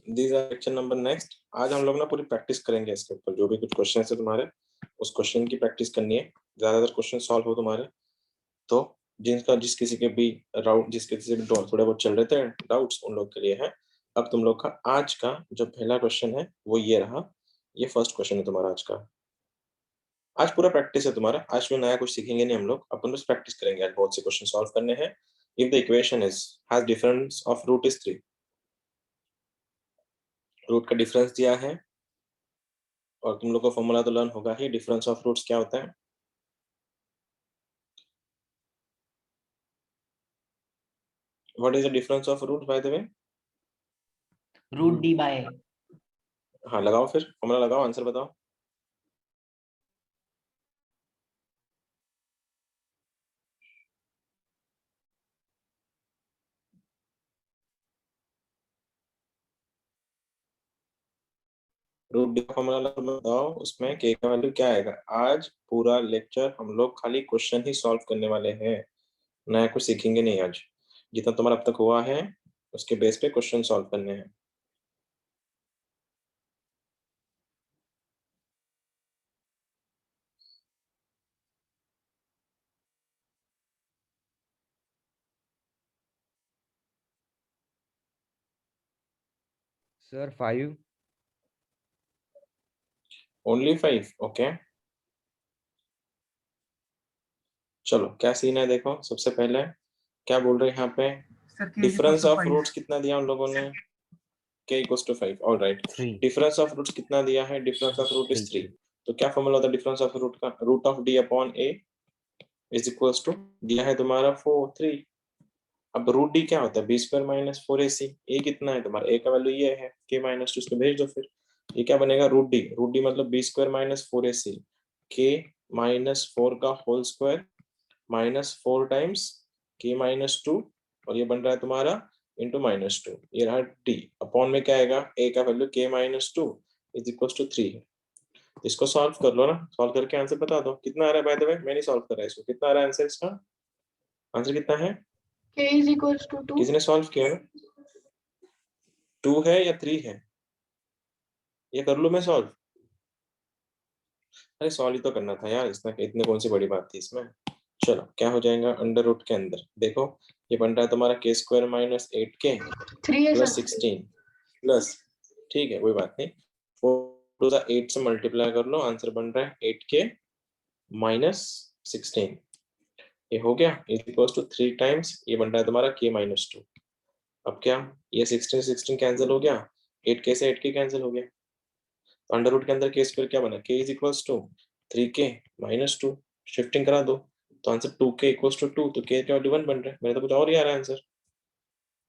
These are lecture number next. आज हम लोग ना पूरी प्रैक्टिस करेंगे इसके ऊपर, जो भी कुछ क्वेश्चन है तुम्हारे उस क्वेश्चन की प्रैक्टिस करनी है। ज्यादातर क्वेश्चन सॉल्व हो तुम्हारे, तो जिस किसी के भी जिस किसी के थोड़े बहुत चल रहे थे डाउट्स, उन लोग के लिए है। अब तुम लोग का आज का जो पहला क्वेश्चन है वो ये रहा। ये फर्स्ट क्वेश्चन है तुम्हारा आज का। आज पूरा प्रैक्टिस है तुम्हारा, आज कोई नया कुछ सीखेंगे नहीं हम लोग, अपन बस प्रैक्टिस करेंगे। आज बहुत से क्वेश्चन सॉल्व करने हैं। If the equation is has difference of root is 3, root का डिफरेंस दिया है और तुम लोग को फॉर्मूला तो लर्न होगा ही, डिफरेंस ऑफ रूट्स क्या होता है। What is the difference of root by the way? Root D by. हाँ लगाओ, फिर फॉर्मूला लगाओ, आंसर बताओ। रूट डी का फॉर्मूला बताओ, उसमें के का वैल्यू क्या आएगा। आज पूरा लेक्चर हम लोग खाली क्वेश्चन ही सॉल्व करने वाले हैं, नया कुछ सीखेंगे नहीं। आज जितना तुम्हारा अब तक हुआ है उसके बेस पे क्वेश्चन सॉल्व करने हैं। सर 5। ओनली 5? ओके, चलो क्या सीन है देखो। सबसे पहले क्या बोल रहे हैं यहाँ पे, डिफरेंस ऑफ रूट्स कितना दिया उन लोगों ने, k equals to 5। All right, 3। Difference of roots कितना दिया है, डिफरेंस ऑफ रूट इज 3। तो क्या फॉर्मूला होता है डिफरेंस ऑफ रूट का, root of d upon a is equals to, दिया है तुम्हारा 4 3। अब रूट डी क्या होता है, बी स्क्वायर माइनस 4ac। ए कितना है तुम्हारा, ए का वैल्यू ये है k माइनस 2, इसको भेज दो। फिर ये क्या बनेगा, रूट डी मतलब B square minus 4ac, k minus 4 का whole square minus 4 times k minus 2, और ये बन रहा है तुम्हारा इंटू माइनस 2। ये रहा डी अपॉन में क्या आएगा, a का value k minus 2 is equal to 3 है। इसको सॉल्व कर लो ना, सॉल्व करके आंसर बता दो कितना आ रहा है। बाय द वे मैं नहीं सॉल्व कर रहा है इसको, कितना आ रहा है आंसर इसका, आंसर कितना है। k is equals to 2। किसी ने सॉल्व किया है, 2 है या 3 है, ये कर लो मैं सॉल्व। अरे सॉल्व ही तो करना था यार, इसमें इतने कौन सी बड़ी बात थी इसमें। चलो क्या हो जाएगा, अंडर रूट के अंदर देखो ये बन रहा है तुम्हारा के स्क्वायर माइनस 8k 3 है प्लस सर। 16 प्लस, ठीक है कोई बात नहीं, 4 टू द 8 से मल्टीप्लाई कर लो, आंसर बन रहा है 8k माइनस 16। ये हो गया इज इक्वल्स टू 3 टाइम्स, ये बन रहा है तुम्हारा k माइनस 2। अब क्या, ये 16 16 कैंसिल हो गया, 8k से 8k कैंसिल हो गया, तो अंडर रूट के अंदर के स्क्वायर क्या बना, k is equals to 3k minus 2, shifting करा दो तो आंसर 2k इक्वल्स टू 2, तो k का वैल्यू 1 बन रहा है। मेरा तो कुछ और ही आ रहा है आंसर,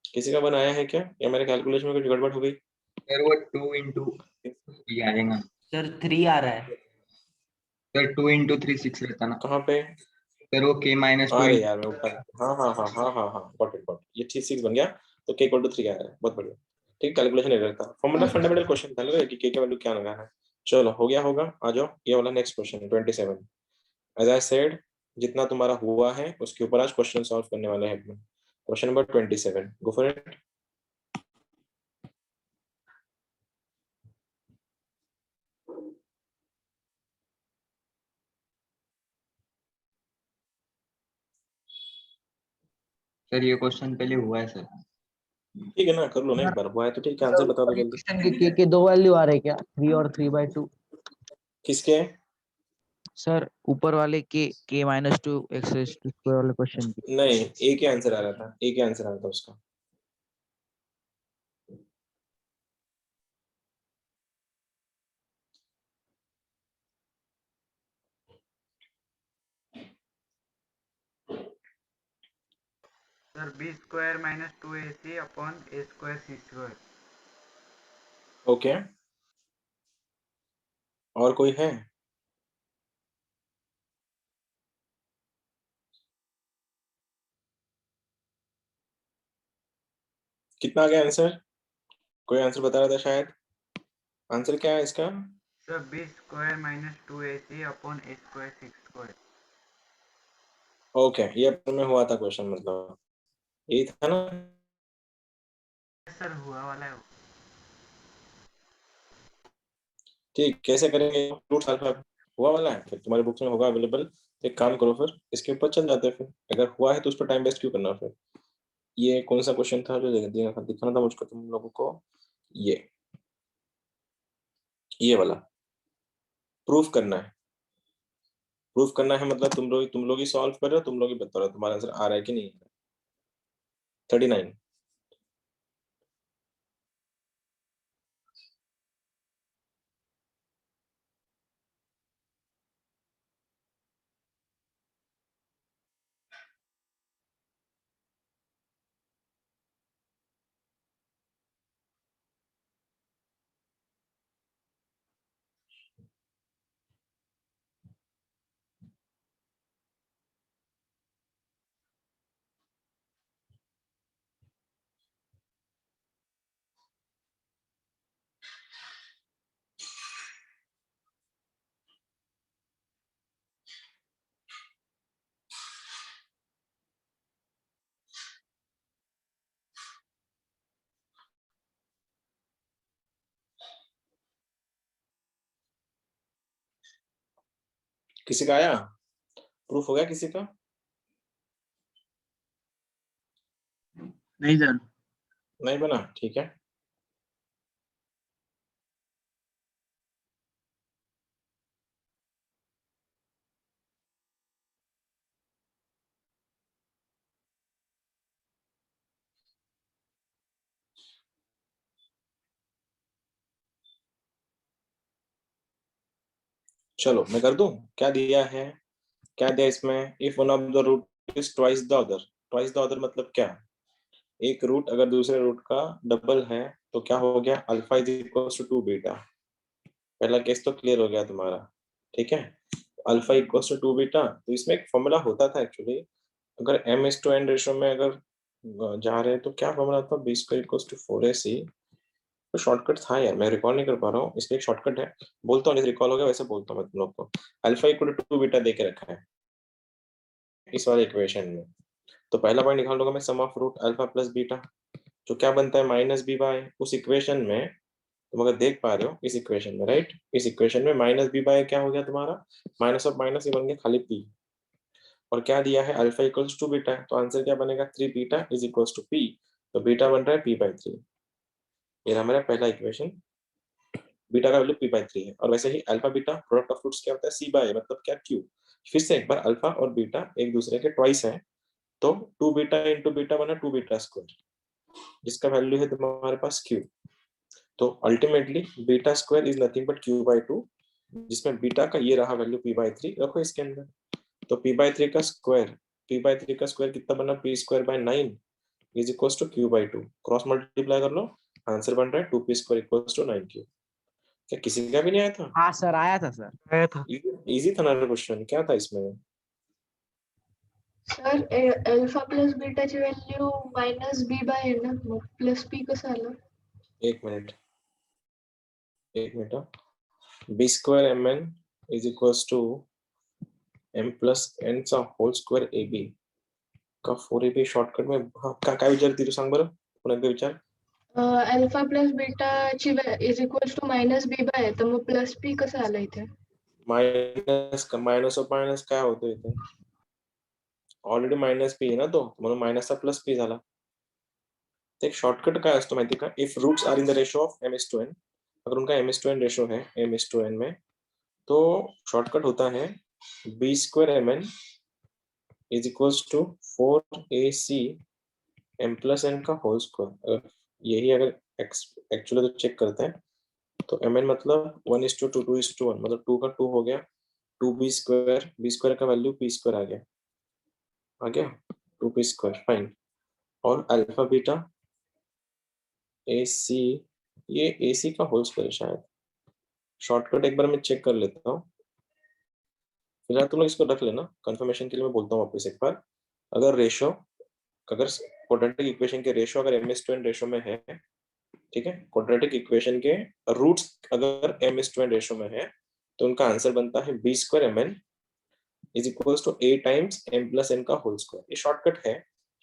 किसी का बनाया है क्या, या मेरे कैलकुलेशन में कुछ गड़बड़ हो गई। सर वो 2 इंटू ये आ जाएगा सर 3 आ रहा है। सर, 2 इंटू 3 6 रहता ना कहाँ पे, सर, वो k माइनस 2। अरे यार मैं ऊपर, हाँ हाँ हाँ हाँ हाँ हाँ गॉट इट, ये 6 बन गया, तो k इक्वल टू 3 आ रहा है, बहुत बढ़िया। ठीक, कैलकुलेशन एरर था, फॉर्मूला फंडामेंटल क्वेश्चन था ना कि k का वैल्यू क्या लगाना है। चलो हो गया होगा, आ जाओ ये वाला नेक्स्ट क्वेश्चन है 27। एज आई सेड, जितना तुम्हारा हुआ है उसके ऊपर आज क्वेश्चन सॉल्व करने वाले हैं। Question number 27, go for it. Sir ये क्वेश्चन पहले हुआ है सर। ठीक है ना, कर लो ना एक बार, हुआ है तो ठीक है, आंसर बता दो जल्दी। क्वेश्चन के दो वैल्यू आ रहे क्या, 3 और 3/2? किसके, सर ऊपर वाले के माइनस 2 एक्स स्क्वायर वाले क्वेश्चन की। नहीं ए के आंसर आ रहा था, ए के आंसर आ रहा था उसका। Sir B square minus 2ac upon A square C square. Okay, और कोई है, कितना आ गया आंसर, कोई आंसर बता रहा था शायद, आंसर क्या है इसका। Sir B square minus 2ac upon A square C square. Okay, ये अपन में हुआ था क्वेश्चन, मतलब यही था ना। सर हुआ वाला है। ठीक, कैसे करेंगे? रूट्स अल्फा हुआ वाला है, फिर तुम्हारे बुक्स में होगा अवेलेबल। एक काम करो, फिर इसके ऊपर चल जाते हैं। फिर अगर हुआ है तो उस पर टाइम वेस्ट क्यों करना? फिर ये कौन सा क्वेश्चन था जो दिखाना था मुझको तुम लोगों को? ये वाला प्रूफ करना है। प्रूफ करना है मतलब तुम लोग ही सॉल्व कर रहे हो, तुम लोग ही बता रहे हो तुम्हारा आंसर आ रहा है कि नहीं। 39। किसी का आया? प्रूफ हो गया किसी का? नहीं सर। नहीं बना? ठीक है। चलो मैं कर दूं। क्या दिया है? क्या दिया इसमें? If one of the root is twice the other. Twice the other मतलब क्या? एक रूट अगर दूसरे रूट का डबल है तो क्या हो गया? Alpha is equal to 2 beta. पहला केस तो क्लियर हो गया तुम्हारा, ठीक है। अल्फा इक्वल टू बीटा, तो इसमें एक फॉर्मूला होता था एक्चुअली। अगर m:n रेशो में अगर जा रहे हैं तो क्या फॉर्मूला था? b² equal to 4ac। तो शॉर्टकट था यार, मैं रिकॉल नहीं कर पा रहा हूँ, इसलिए एक शॉर्टकट है, बोलता हूँ। जैसे रिकॉल हो गया वैसे बोलता हूँ मैं तुम लोग को। अल्फा इक्वल टू 2 बीटा दे के रखा है इस वाले इक्वेशन में। तो पहला पॉइंट निकाल लूंगा मैं, sum of root alpha plus beta, जो क्या बनता है? माइनस बी बाय, उस इक्वेशन में तुम अगर देख पा रहे हो इस इक्वेशन में, राइट, इस इक्वेशन में माइनस बी बाय क्या हो गया तुम्हारा? माइनस ऑफ माइनस ये बन गया खाली पी। और क्या दिया है? अल्फा इक्वल्स टू बीटा, तो आंसर क्या बनेगा? 3 beta is equals to P. तो बीटा बन रहा है पी बाई 3। ये रहा मेरा पहला इक्वेशन। बीटा का वैल्यू पी बाई 3 है। और वैसे ही alpha beta product of roots क्या होता है? सी बाय, मतलब क्या? क्यू। फिर से एक बार, अल्फा और बीटा एक दूसरे के ट्वाइस है, तो 2 बीटा इंटू बीटा बना 2 बीटा स्क्वायर, जिसका वैल्यू है तुम्हारे पास क्यू। तो ultimately beta square is nothing but Q by 2, जिसमें बीटा का ये रहा वैल्यू पी बाई 3 रखो इसके अंदर। तो पी बाई 3 का स्क्वायर, पी बाई 3 का स्क्वायर कितना बना? P square by 9 is equals to Q by 2। Cross multiply कर लो, आंसर बन रहा है 2p square equals to 9q। क्या किसी का भी नहीं आया था? हाँ सर, आया था सर, आया था। इजी था ना क्वेश्चन, क्या था इसमें? सर अल्फा प्लस बीटाची व्हॅल्यू मायनस बी बाय आहे ना, मग प्लस पी कसं आलं? एक मिनट, एक minute. B square M N is equals to M plus N चा होल स्क्वायर ए बी का 4ab शॉर्टकट में। हाँ, काय विचार ती तू सांग बरं, पुन्हा एकदा विचार. अल्फा प्लस बीटाची is equals to minus B by आहे, तर मग प्लस पी कसं आलं इथे? मायनस ऑफ मायनस काय होतं इथे? ऑलरेडी मायनस पी आहे ना तो, म्हणून मायनसचा प्लस पी झाला. तो एक शॉर्टकट काय असतो माहिती का? If roots are in the ratio of m:n, अगर उनका m:n रेशो है m:n में, तो शॉर्टकट होता है b square mn is equals to 4ac m plus n का होल स्क्वायर। यही अगर एक्चुअली तो चेक करते हैं, तो mn मतलब 1:2 2:1, मतलब 2 का 2 हो गया, 2b स्क्वायर, b स्क्वायर का वैल्यू p स्क्वायर आ गया 2p स्क्वायर, फाइन। और अल्फा बीटा AC, ये AC का होल स्क्वायर शायद। शॉर्टकट एक बार मैं चेक कर लेता हूँ, फिलहाल तुम लोग इसको रख लेना, कंफर्मेशन के लिए मैं बोलता हूँ वापस एक बार। अगर रेशो, अगर क्वाड्रेटिक इक्वेशन के रेशो अगर m:n रेशो में है, ठीक है, क्वाड्रेटिक इक्वेशन के रूट्स अगर m:n रेशो में है, तो उनका आंसर बनता है b square mn is equals to a times m plus n का होल स्क्वायर। ये शॉर्टकट है,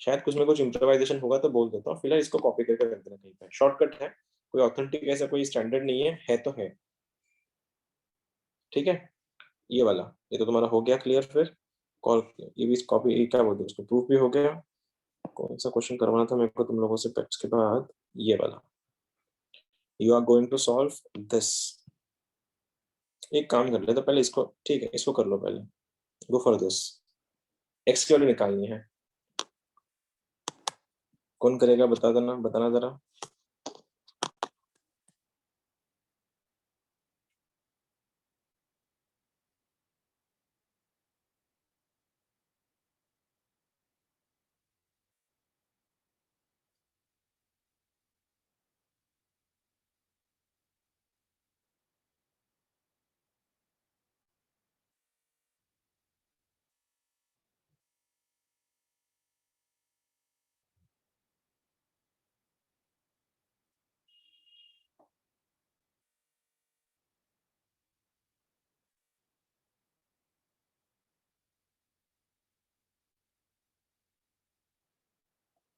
शायद कुछ में कुछ इम्प्रोवाइजेशन होगा तो बोल देता हूँ, फिलहाल इसको कॉपी करके रख देना कहीं पे। शॉर्टकट है, कोई ऑथेंटिक ऐसा कोई स्टैंडर्ड नहीं है, तो है। ठीक है, ये वाला, ये तो तुम्हारा हो गया क्लियर। फिर कॉल, ये भी कॉपी, ये क्या बोलते हैं उसको, प्रूफ भी हो गया। कौन सा क्वेश्चन करवाना था मेरे को तुम लोगों से पैक्स के बाद, ये वाला। You are going to solve this. एक काम कर ले तो पहले इसको, ठीक है इसको कर लो पहले, गो फॉर दिस। एक्स की वैल्यू निकालनी है, कौन करेगा बता देना, बताना जरा।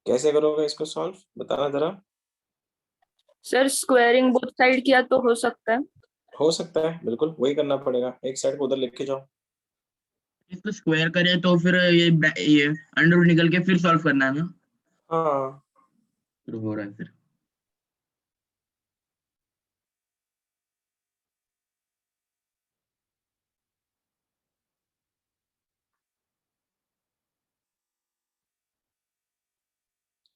कैसे करोगे इसको सॉल्व, बताना जरा। सर स्क्वायरिंग बोथ साइड किया तो हो सकता है। हो सकता है, बिल्कुल वही करना पड़ेगा, एक साइड को उधर लेके जाओ। इसको स्क्वायर करें तो फिर ये अंडर रूट निकल के फिर सॉल्व करना है ना, हाँ फिर हो रहा है फिर।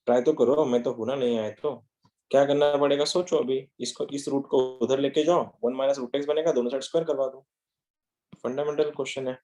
ट्राई तो करो, मैं तो होना नहीं आया तो क्या करना पड़ेगा सोचो। अभी इसको, इस रूट को उधर लेके जाओ, 1 माइनस रूट एक्स बनेगा, दोनों साइड स्क्वायर करवा दो। फंडामेंटल क्वेश्चन है।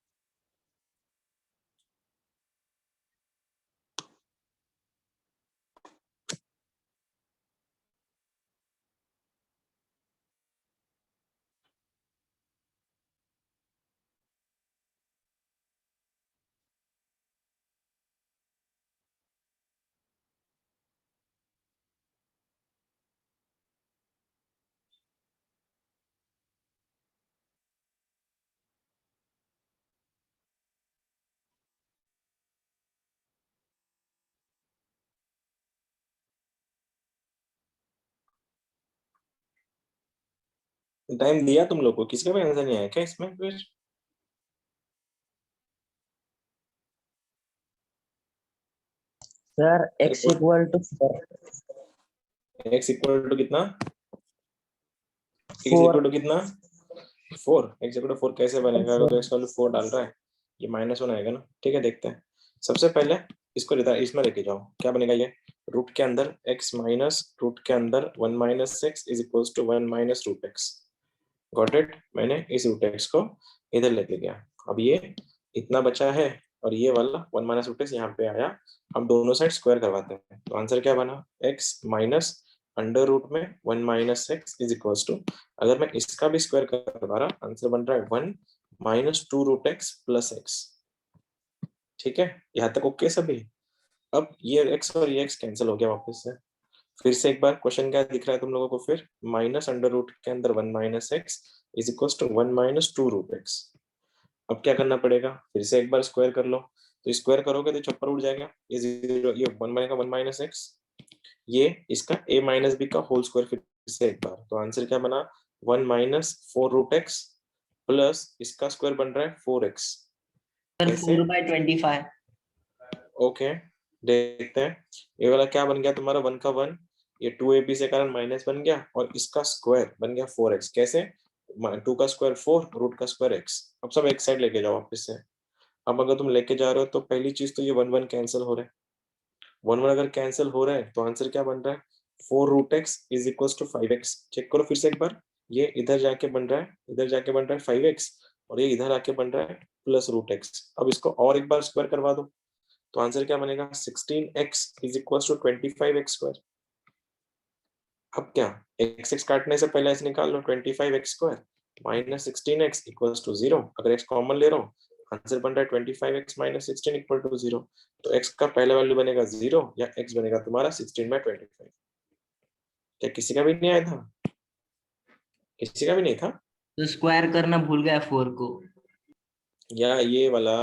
टाइम दिया तुम लोग को, किसी का भी आंसर नहीं आया क्या इसमें फिर? Sir x equal to 4। x equal to कितना, x 4 इक्वल टू कितना, 4। x इक्वल टू 4 कैसे बनेगा, अगर तो x इक्वल टू 4 डाल रहा है, ये -1 आएगा ना। ठीक है देखते हैं। सबसे पहले इसको इसमें लेके जाओ, क्या बनेगा ये, रूट के अंदर x माइनस रूट के अंदर 1 minus X is equals to 1 minus root X. Got it, मैंने इस रूट एक्स को इधर लेके गया। अब ये इतना बचा है और ये वाला 1 माइनस रूट एक्स यहाँ पे आया। हम दोनों साइड स्क्वायर करवाते हैं, तो आंसर क्या बना, x माइनस अंडर रूट में 1 minus X is equals to, अगर मैं इसका भी स्क्वायर करवा रहा, आंसर बन रहा है 1 minus 2 root X plus X. ठीक है, यहाँ तक ओके सभी। अब ये x और ये x कैंसिल हो गया वापस से। फिर से एक बार क्वेश्चन क्या दिख रहा है तुम लोगों को, फिर माइनस अंडर रूट के अंदर 1 minus X is equals to 1 minus 2 root X. अब क्या करना पड़ेगा, फिर से एक बार स्क्वायर कर लो, तो स्क्वायर करोगे तो छप्पर उड़ जाएगा, ये 0, ये 1 बनेगा 1 माइनस एक्स, ये इसका a माइनस बी का होल स्क्वायर। फिर से एक बार, तो आंसर क्या बना, 1 माइनस 4 रूट एक्स प्लस इसका स्क्वायर बन रहा है 4x। सर 4/25। ओके देखते हैं, ये वाला क्या बन गया तुम्हारा, 1 का 1, ये 2ab से कारण माइनस बन गया, और इसका स्क्वायर बन गया 4x। कैसे, 2 का स्क्वायर 4, रूट का स्क्वायर x। अब सब एक साइड लेके जाओ वापस से। अब अगर तुम लेके जा रहे हो तो पहली चीज तो ये 1 1 कैंसिल हो रहा है, 1 1 अगर कैंसिल हो रहा है तो आंसर क्या बन रहा है, 4 root X is equal to 5x। Check करो फिर से एक बार, ये इधर जाके बन रहा है, इधर जाके बन रहा है 5x, और ये इधर आके बन रहा है प्लस रूट एक्स। अब इसको और एक बार स्क्वायर करवा दो, तो आंसर क्या बनेगा, 16x is equal to 25x square. अब क्या, x काटने से पहले ऐसे निकाल लो, 25x square minus 16x equals to 0। अगर x कॉमन ले रहा हूँ, आंसर बन रहा है 25x माइनस 16 इक्वल टू 0। तो x का पहला वैल्यू बनेगा 0 या x बनेगा तुम्हारा 16/25। क्या किसी का भी नहीं आया था, किसी का भी नहीं था? तो स्क्वायर करना भूल गया 4 को, या ये वाला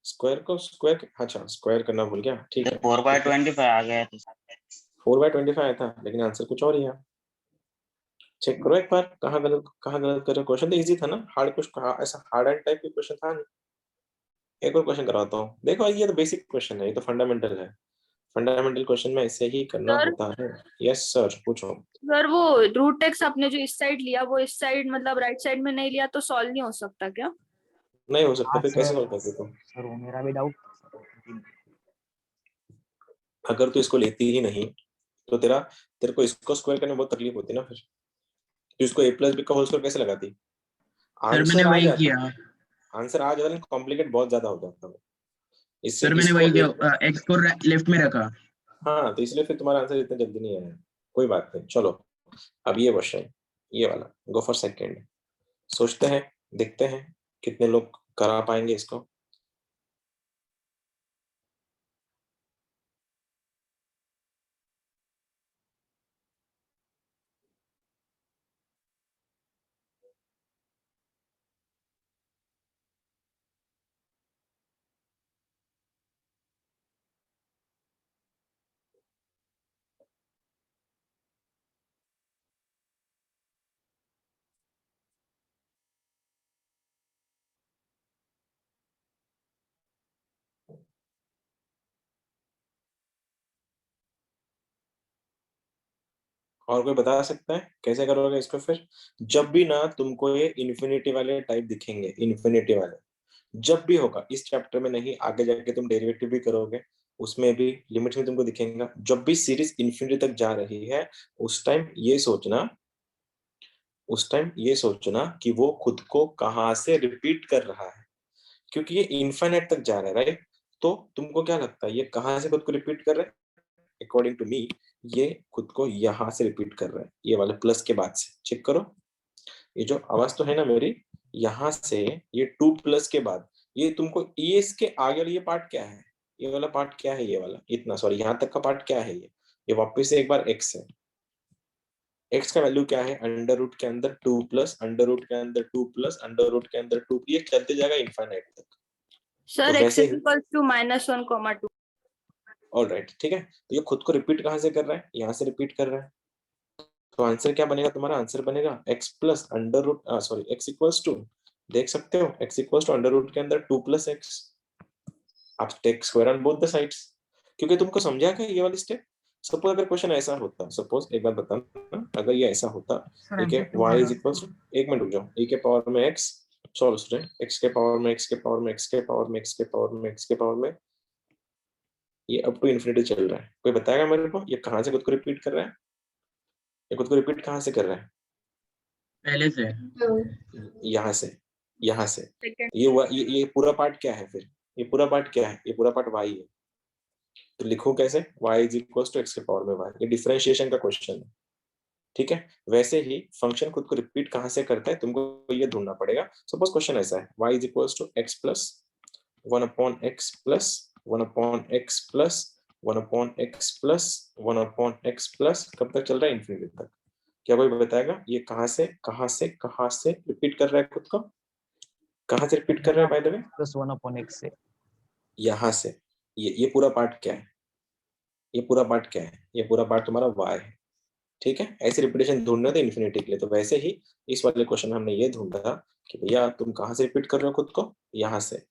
स्क्वायर को स्क्वायर, अच्छा स्क्वायर करना भूल गया, ठीक है। 4/25 आ गया था। 4/25 आया था, लेकिन आंसर कुछ और ही है। चेक करो एक बार, कहाँ गलत कर रहे हो। क्वेश्चन तो इजी था ना, हार्ड कुछ ऐसा हार्ड एंड टाइप की क्वेश्चन था नहीं। एक और क्वेश्चन कराता हूँ, देखो ये तो बेसिक क्वेश्चन है, ये तो फंडामेंटल है। फंडामेंटल क्वेश्चन में ऐसे ही करना सर होता है। यस सर, पूछो। सर वो रूट एक्स आपने जो इस साइड लिया वो इस साइड मतलब राइट साइड में नहीं लिया तो सॉल्व नहीं हो सकता क्या? नहीं हो सकता, हाँ फिर कैसे सर, सॉल्व करते तुम? सर वो मेरा भी डाउट। अगर तू इसको लेती ही नहीं तो तेरे को इसको स्क्वायर करने में बहुत तकलीफ होती ना, फिर तो इसको a प्लस बी का होल स्क्वायर कैसे लगाती? सर मैंने आंसर आ वही जाता, किया। आंसर आ जाता, लेकिन कॉम्प्लिकेट बहुत ज्यादा हो जाता है इससे। सर मैंने इसको वही किया, एक्स को लेफ्ट में रखा। हाँ, तो इसलिए फिर तुम्हारा आंसर इतना जल्दी नहीं आया। कोई बात नहीं, चलो अब ये क्वेश्चन, ये वाला, गो फॉर सेकेंड। सोचते हैं, देखते हैं कितने लोग करा पाएंगे इसको। और कोई बता सकता है कैसे करोगे इसको? फिर जब भी ना तुमको ये इन्फिनिटी वाले टाइप दिखेंगे, इन्फिनिटी वाले जब भी होगा, इस चैप्टर में नहीं, आगे जाके तुम डेरिवेटिव भी करोगे उसमें भी लिमिट में तुमको दिखेगा। जब भी सीरीज इन्फिनिटी तक जा रही है उस टाइम ये सोचना, उस टाइम ये सोचना कि वो खुद को कहाँ से रिपीट कर रहा है, क्योंकि ये इन्फिनिट तक जा रहा है, राइट? तो तुमको क्या लगता है ये कहाँ से खुद को रिपीट कर रहा है? अकॉर्डिंग टू मी ये खुद को यहाँ से रिपीट कर रहा है, ये वाले प्लस के बाद से। चेक करो, ये जो आवाज तो है ना मेरी, यहाँ से ये 2 प्लस के बाद ये तुमको, ये इसके आगे वाला ये पार्ट क्या है? ये वाला पार्ट क्या है? ये वाला इतना, सॉरी, यहाँ तक का पार्ट क्या है? ये वापस से एक बार x है। x का वैल्यू क्या है? अंडर रूट के अंदर 2 प्लस अंडर रूट के अंदर 2 प्लस अंडर रूट के अंदर 2, ये चलते जाएगा इनफाइनाइट तक। सर तो x वैसे इज इक्वल टू -1, 2। ऑलराइट, ठीक है, तो ये खुद को रिपीट कहाँ से कर रहा है? यहाँ से रिपीट कर रहा है। तो आंसर क्या बनेगा तुम्हारा? आंसर बनेगा x plus under root, sorry, x equals to, देख सकते हो, x equals to under root के अंदर 2 प्लस x। आप take square on both the sides, क्योंकि तुमको समझा क्या ये वाली स्टेप? सपोज अगर क्वेश्चन ऐसा होता, सपोज एक बात बताना, अगर ये ऐसा होता, ठीक है, y इज इक्वल्स टू, एक मिनट रुक जाओ, e के पावर में x, सॉरी स्टूडेंट, x के पावर में x के पावर में x के पावर में x के पावर में x के पावर में, ये अप टू इन्फिनिटी चल रहा है। कोई बताएगा मेरे को ये कहाँ से खुद को रिपीट कर रहा है? ये खुद को रिपीट कहाँ से कर रहा है? पहले से। यहाँ से, यहाँ से। ये पूरा पार्ट क्या है फिर? ये पूरा पार्ट क्या है? ये पूरा पार्ट y है। तो लिखो कैसे? y is equal to x के पावर में y। ये डिफरेंशिएशन का क्वेश्चन है, ठीक है। वैसे ही फंक्शन खुद को रिपीट कहाँ से करता है तुमको ये ढूंढना पड़ेगा। सपोज क्वेश्चन ऐसा है, y is equal to x plus 1 upon x plus 1 upon x plus 1 upon x plus 1 upon x plus, कब तक चल रहा है? इन्फिनिटी तक। क्या कोई बताएगा ये कहाँ से रिपीट कर रहा है खुद को? कहाँ से रिपीट कर रहा है by the way? Plus 1 upon x से। यहाँ से। ये पूरा पार्ट क्या है? ये पूरा पार्ट क्या है? ये पूरा पार्ट तुम्हारा y है, ठीक है। ऐसे रिपीटेशन ढूंढना था इन्फिनिटी के लिए। तो वैसे ही इस वाले क्वेश्चन में हमने ये ढूंढा कि भैया तुम कहाँ से रिपीट कर रहे हो खुद को? यहाँ से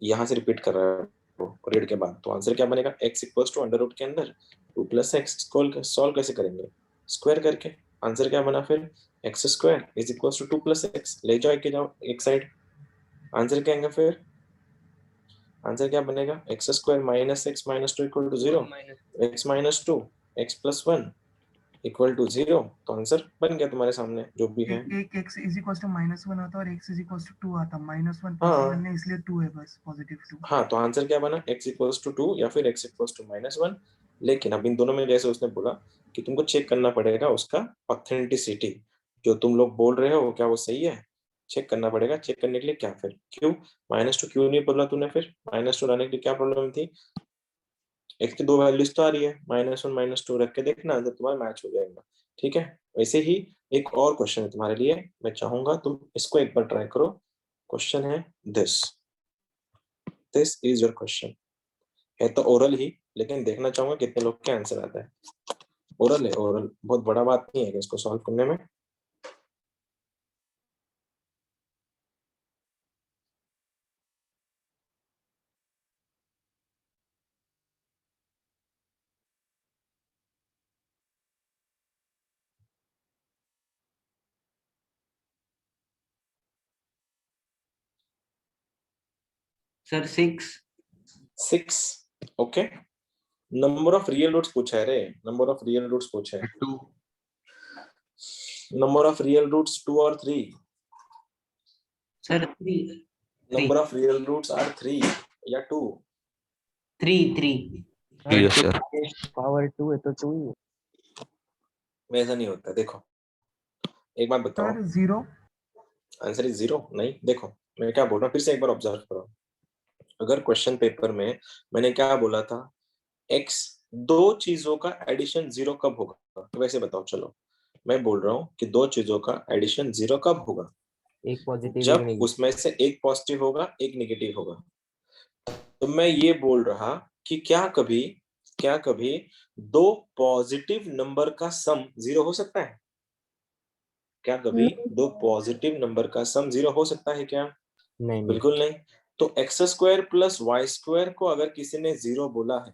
रिपीट कर रहे हो रीड के बाद। तो आंसर क्या बनेगा? x equals to under root के अंदर 2 प्लस एक्स। सॉल्व कैसे करेंगे? स्क्वायर करके। आंसर क्या बना फिर? X square is equals to 2 plus X. ले जाओ एक साइड। आंसर क्या आएगा फिर? आंसर क्या बनेगा? X square minus X minus 2 equal to 0, X minus 2 X plus 1 equal to 0। तो आंसर बन गया तुम्हारे सामने जो भी है। एक x इज इक्वल टू -1 आता और x इज इक्वल टू 2 आता। -1 हाँ पॉसिबल नहीं, इसलिए 2 है बस, पॉजिटिव 2। हाँ, तो आंसर क्या बना? x इक्वल्स टू 2 या फिर x इक्वल्स टू -1। लेकिन अब इन दोनों में जैसे उसने बोला कि तुमको चेक करना पड़ेगा उसका ऑथेंटिसिटी, जो तुम लोग बोल रहे हो क्या वो सही है? चेक करना पड़ेगा। चेक करने के लिए क्या फिर? क्यों -2 क्यों नहीं बोला तूने? फिर -2 लाने के लिए क्या प्रॉब्लम थी? x की 2 वैल्यूज तो आ रही है, -1 -2 रख के देखना, आंसर तुम्हारा मैच हो जाएगा, ठीक है। वैसे ही एक और क्वेश्चन है तुम्हारे लिए, मैं चाहूंगा तुम इसको एक बार ट्राई करो। क्वेश्चन है दिस इज योर क्वेश्चन। है तो ओरल ही, लेकिन देखना चाहूंगा कितने लोग के आंसर आता है। ओरल है, ओरल बहुत बड़ा बात नहीं है इसको सॉल्व करने में। Sir 6. 6. Okay, number of real roots पूछा है रे, नंबर ऑफ रियल रूट्स पूछा है। 2. नंबर ऑफ रियल रूट्स 2 और 3। Sir 3. Number of real roots are 3 या 2। 3. Yes sir. पावर 2 है तो 2 ही है। वैसा नहीं होता, देखो एक बात बताओ, सर 0। Answer is 0। नहीं, देखो मैं क्या बोल रहा हूँ, फिर से एक बार ऑब्जर्व करो। अगर क्वेश्चन पेपर में मैंने क्या बोला था, x दो चीजों का एडिशन 0 कब होगा, वैसे बताओ। चलो मैं बोल रहा हूँ कि दो चीजों का एडिशन 0 कब होगा, एक पॉजिटिव एक जब नेगेटिव। उसमें से एक पॉजिटिव होगा एक नेगेटिव होगा। तो मैं ये बोल रहा कि क्या कभी दो पॉजिटिव नंबर का सम 0 हो सकता है? क्या कभी दो पॉजिटिव नंबर का सम 0 हो सकता है क्या? नहीं नहीं। बिल्कुल नहीं। तो X square plus Y square को अगर किसी ने 0 बोला है,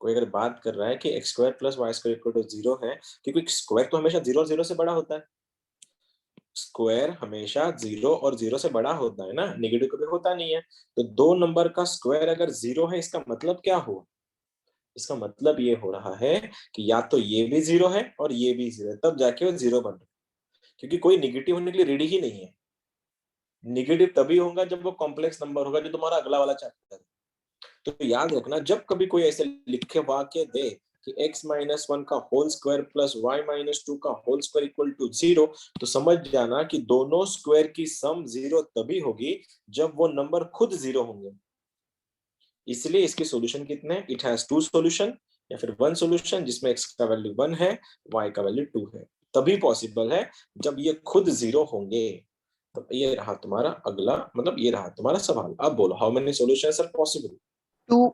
कोई अगर बात कर रहा है कि X square plus Y square equal to 0 है, क्योंकि स्क्वायर तो हमेशा 0 और 0 से बड़ा होता है। स्क्वायर हमेशा 0 और 0 से बड़ा होता है ना, नेगेटिव कभी होता नहीं है। तो दो नंबर का स्क्वायर अगर 0 है, इसका मतलब क्या हुआ? इसका मतलब ये हो रहा है कि या तो ये भी 0 है और ये भी 0 है, तब जाके वो 0 बन रहा है। क्योंकि कोई नेगेटिव होने के लिए रेडी ही नहीं है। नेगेटिव तभी होगा जब वो कॉम्प्लेक्स नंबर होगा, जो तुम्हारा अगला वाला चैप्टर है। तो याद रखना, जब कभी कोई ऐसे लिखे वाक्य दे कि x माइनस 1 का whole square plus y minus 2 का होल स्क्वायर इक्वल टू 0, तो समझ जाना कि दोनों स्क्वायर की सम 0 तभी होगी जब वो नंबर खुद 0 होंगे। इसलिए इसके सॉल्यूशन कितने? इट हैज 2 सॉल्यूशन या फिर 1 सॉल्यूशन, जिसमें x का वैल्यू 1 है, y का वैल्यू 2 है। तभी पॉसिबल है जब ये खुद 0 होंगे। तो ये रहा तुम्हारा अगला, मतलब ये रहा तुम्हारा सवाल। अब बोलो, how many solutions are possible? 2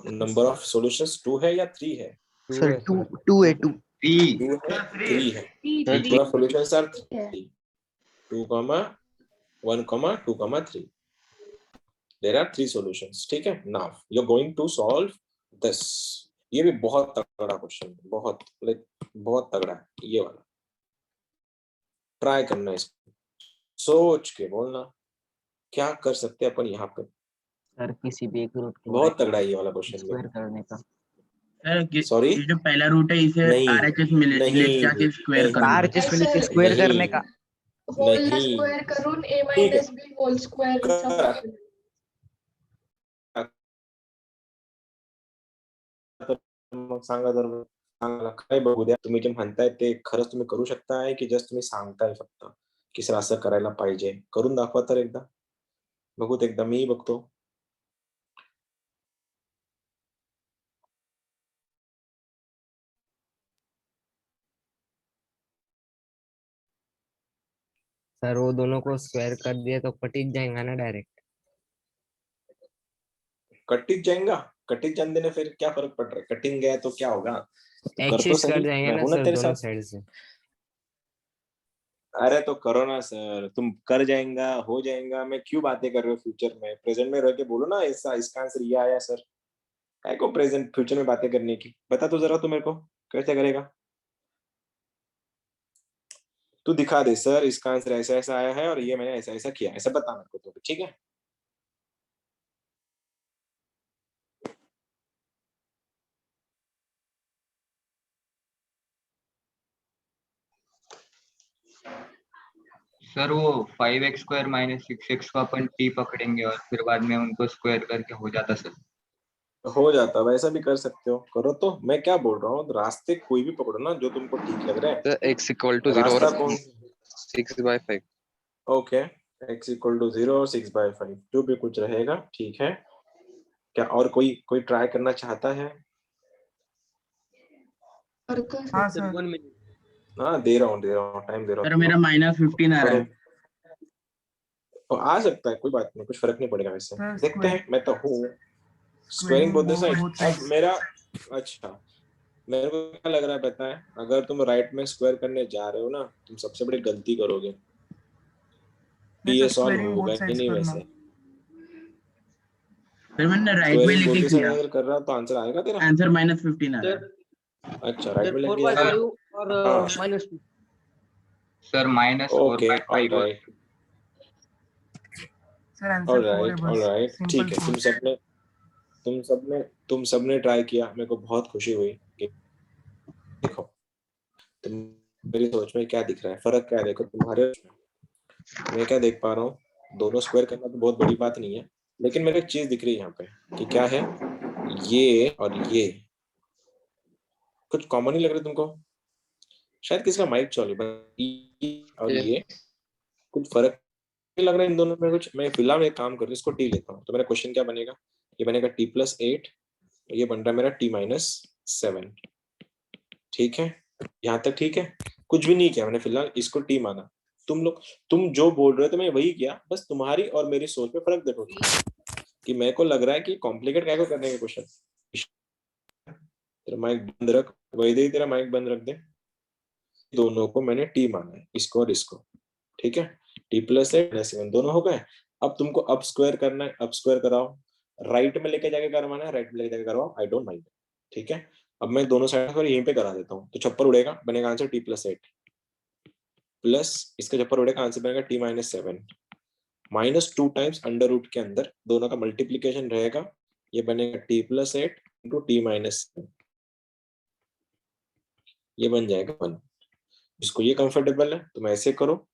number of solutions 2 है या 3 है? सर 2 है 2। 3. 2 है, 3 है। Three. Number of solutions are 3, 2, 1, 2, 3। There are 3 solutions, ठीक है। Now you are going to solve this. ये भी बहुत तगड़ा क्वेश्चन है, बहुत तगड़ा है ये वाला। ट्राई करना इसको, सोच के बोलना क्या कर सकते हैं अपन यहाँ पे। सर किसी भी एक रूट बहुत तगड़ा है ये वाला क्वेश्चन। स्क्वायर करने का। सर सॉरी, ये जो पहला रूट है इसे नहीं, आरएचएस में ले जाके स्क्वायर करना है। आरएचएस में लेके स्क्वायर करने का। होल नहीं, स्क्वेअर करून a ठीक आहे. मायनस b होल स्क्वेअरचा करा. फॉर्म्युला. मग सांगा जर सांगा काय बघू द्या, तुम्ही जे म्हणताय ते खरंच तुम्ही करू शकताय की जस्ट तुम्ही सांगताय फक्त की सर असं करायला पाहिजे? करून दाखवा तर एकदा, बघूत एकदा, मी बघतो. सर वो दोनों को स्क्वायर कर दिया तो कट ही जाएगा ना डायरेक्ट। कटिंग जाएगा, कटिंग जान देने फिर क्या फर्क पड़ रहा है? कटिंग गया तो क्या होगा? कर तो एक्सिस सही, कट जाएंगे मैं ना हूं ना सर तेरे दोनों साथ। साइड से। अरे तो करो ना सर, तुम कर जाएगा, हो जाएगा। मैं क्यों बातें कर रहे हो फ्यूचर में? प्रेजेंट में रह के बोलो ना, ऐसा इसका आंसर ये आया सर। काय को प्रेजेंट फ्यूचर में बातें करने की? बता तो जरा तू मेरे को, कैसे करेगा? तू दिखा दे सर, इसका आंसर ऐसा ऐसा आया है और ये मैंने ऐसा ऐसा किया, ऐसा बता मेरे को तो, ठीक है? सर वो 5x स्क्वायर माइनस 6x को अपन t पकड़ेंगे और फिर बाद में उनको स्क्वायर करके हो जाता सर। हो जाता, वैसा भी कर सकते हो, करो। तो मैं क्या बोल रहा हूँ, रास्ते कोई भी पकड़ो ना जो तुमको ठीक लग रहा है। x इक्वल टू 0 रास्ता और कौन? 6/5। ओके, x इक्वल टू 0 और 6/5 जो भी कुछ रहेगा, ठीक है। क्या और कोई ट्राई करना चाहता है? हाँ सर। हाँ, दे रहा हूँ, टाइम दे रहा हूँ। सर मेरा -15 आ रहा है। तो आ सकता है, कोई बात नहीं, कुछ फर्क नहीं पड़ेगा वैसे। सर, देखते हैं, मैं तो हूँ स्क्वायरिंग बोथ द साइड। अब मेरा, अच्छा, मेरे को क्या लग रहा है पता है, अगर तुम राइट में स्क्वायर करने जा रहे हो ना, तुम सबसे बड़ी गलती करोगे। ये सॉल्व होगा ही नहीं वैसे। फिर मैंने राइट में लेके किया, अगर कर रहा तो आंसर आएगा तेरा? आंसर -15 आ रहा है। अच्छा, राइट में लेके जा रहा और -2। Sir -4/5 okay, alright. Sir answer 4 है ऑल बस, राइट, सिंपल ठीक है। 4। तुम सबने ट्राई किया, मेरे को बहुत खुशी हुई कि देखो तुम मेरी सोच में क्या दिख रहा है, फर्क क्या है, देखो तुम्हारे मैं क्या देख पा रहा हूँ, दोनों स्क्वायर करना तो बहुत बड़ी बात नहीं है, लेकिन मेरे एक चीज दिख रही है यहाँ पे कि क्या है, ये और ये कुछ कॉमन ही लग रहा है तुमको। शायद किसी का माइक चालू है, और Yes. ये कुछ फर्क नहीं लग रहा है इन दोनों में कुछ। मैं फिलहाल एक काम कर रहा हूँ, इसको टी लेता हूँ। तो मेरा क्वेश्चन क्या बनेगा, ये बनेगा t+8, ये बन रहा है मेरा t-7। ठीक है, यहाँ तक ठीक है, कुछ भी नहीं किया मैंने, फिलहाल इसको टी माना। तुम जो बोल रहे हो तो मैं वही किया, बस तुम्हारी और मेरी सोच में फर्क देखो कि मेरे को लग रहा है कि कॉम्प्लिकेट क्या को करने के क्वेश्चन। तेरा माइक बंद रख, वही दे, तेरा माइक बंद रख दे। दोनों को मैंने टी माना है, इसको और इसको, ठीक है। t+8 दोनों हो गए। अब तुमको अप स्क्वायर करना है, अप स्क्वायर कराओ, राइट में लेके जाके करवाना है, राइट में लेके जाके करवाओ, आई डोंट माइंड। ठीक है, अब मैं दोनों साइड पर यहीं पे करा देता हूँ, तो छप्पर उड़ेगा, बनेगा आंसर t+8 प्लस इसका छप्पर उड़ेगा, आंसर बनेगा t-7 -2 टाइम्स अंडर रूट के अंदर दोनों का मल्टीप्लीकेशन रहेगा, ये बनेगा t+8 इंटू t-7, ये बन जाएगा 1। जिसको ये कंफर्टेबल है तुम ऐसे करो,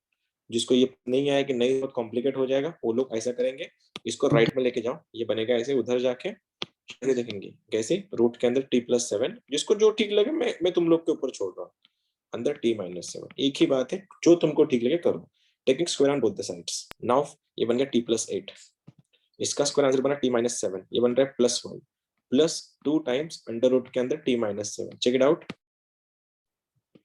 जिसको ये नहीं आया कि नहीं बहुत कॉम्प्लिकेट हो जाएगा, वो लोग ऐसा करेंगे, इसको राइट में लेके जाओ, ये बनेगा ऐसे, उधर जाके ऐसे देखेंगे कैसे, रूट के अंदर t+7, जिसको जो ठीक लगे, मैं तुम लोग के ऊपर छोड़ रहा हूँ, अंदर t-7, एक ही बात है, जो तुमको ठीक लगे करो, taking square on both the sides. Now ये बन गया t+8, इसका स्क्वायर आंसर बना t-7, ये बन रहा है +1 प्लस 2 टाइम्स अंडर रूट के अंदर t-7, चेक इट आउट।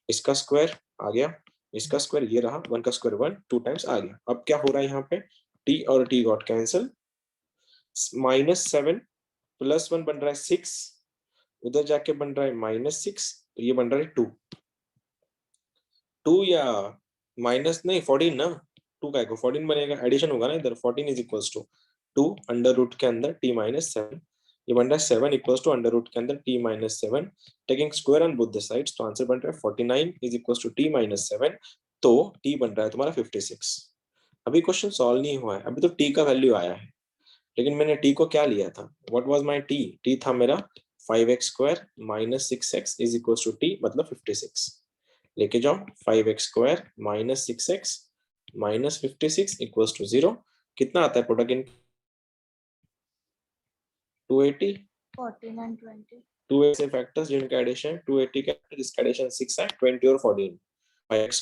इसका स्क्वायर आ गया, इसका स्क्वायर ये रहा, 1 का स्क्वायर 1, 2 टाइम्स आ गया। अब क्या हो रहा है यहाँ पे, t और t गॉट कैंसिल, -7 +1 बन रहा है 6, उधर जाके बन रहा है -6, तो ये बन रहा है 2 या माइनस नहीं 14 ना, 2 का 14 बनेगा, एडिशन होगा ना इधर, 14 is equals to 2 under root के अंदर t-7, ये बन रहा है 7 इक्वल्स टू अंडर रूट के अंदर t-7, taking square on both the sides, तो आंसर बन रहा है 49 इज इक्वल्स टू t-7, तो t बन रहा है तुम्हारा 56। अभी क्वेश्चन सॉल्व नहीं हुआ है, अभी तो t का वैल्यू आया है, लेकिन मैंने t को क्या लिया था, what was my t, t था मेरा 5x² - 6x is equals to t, मतलब 56। लेके जाओ, 5x² - 6x - 56 इक्वल्स टू 0, कितना आता है प्रोडक्ट इन 280, 14 and 20 2 ऐसे फैक्टर्स जिनका एडिशन 280 का, जिसका एडिशन 6 है, 20 और 14, 5x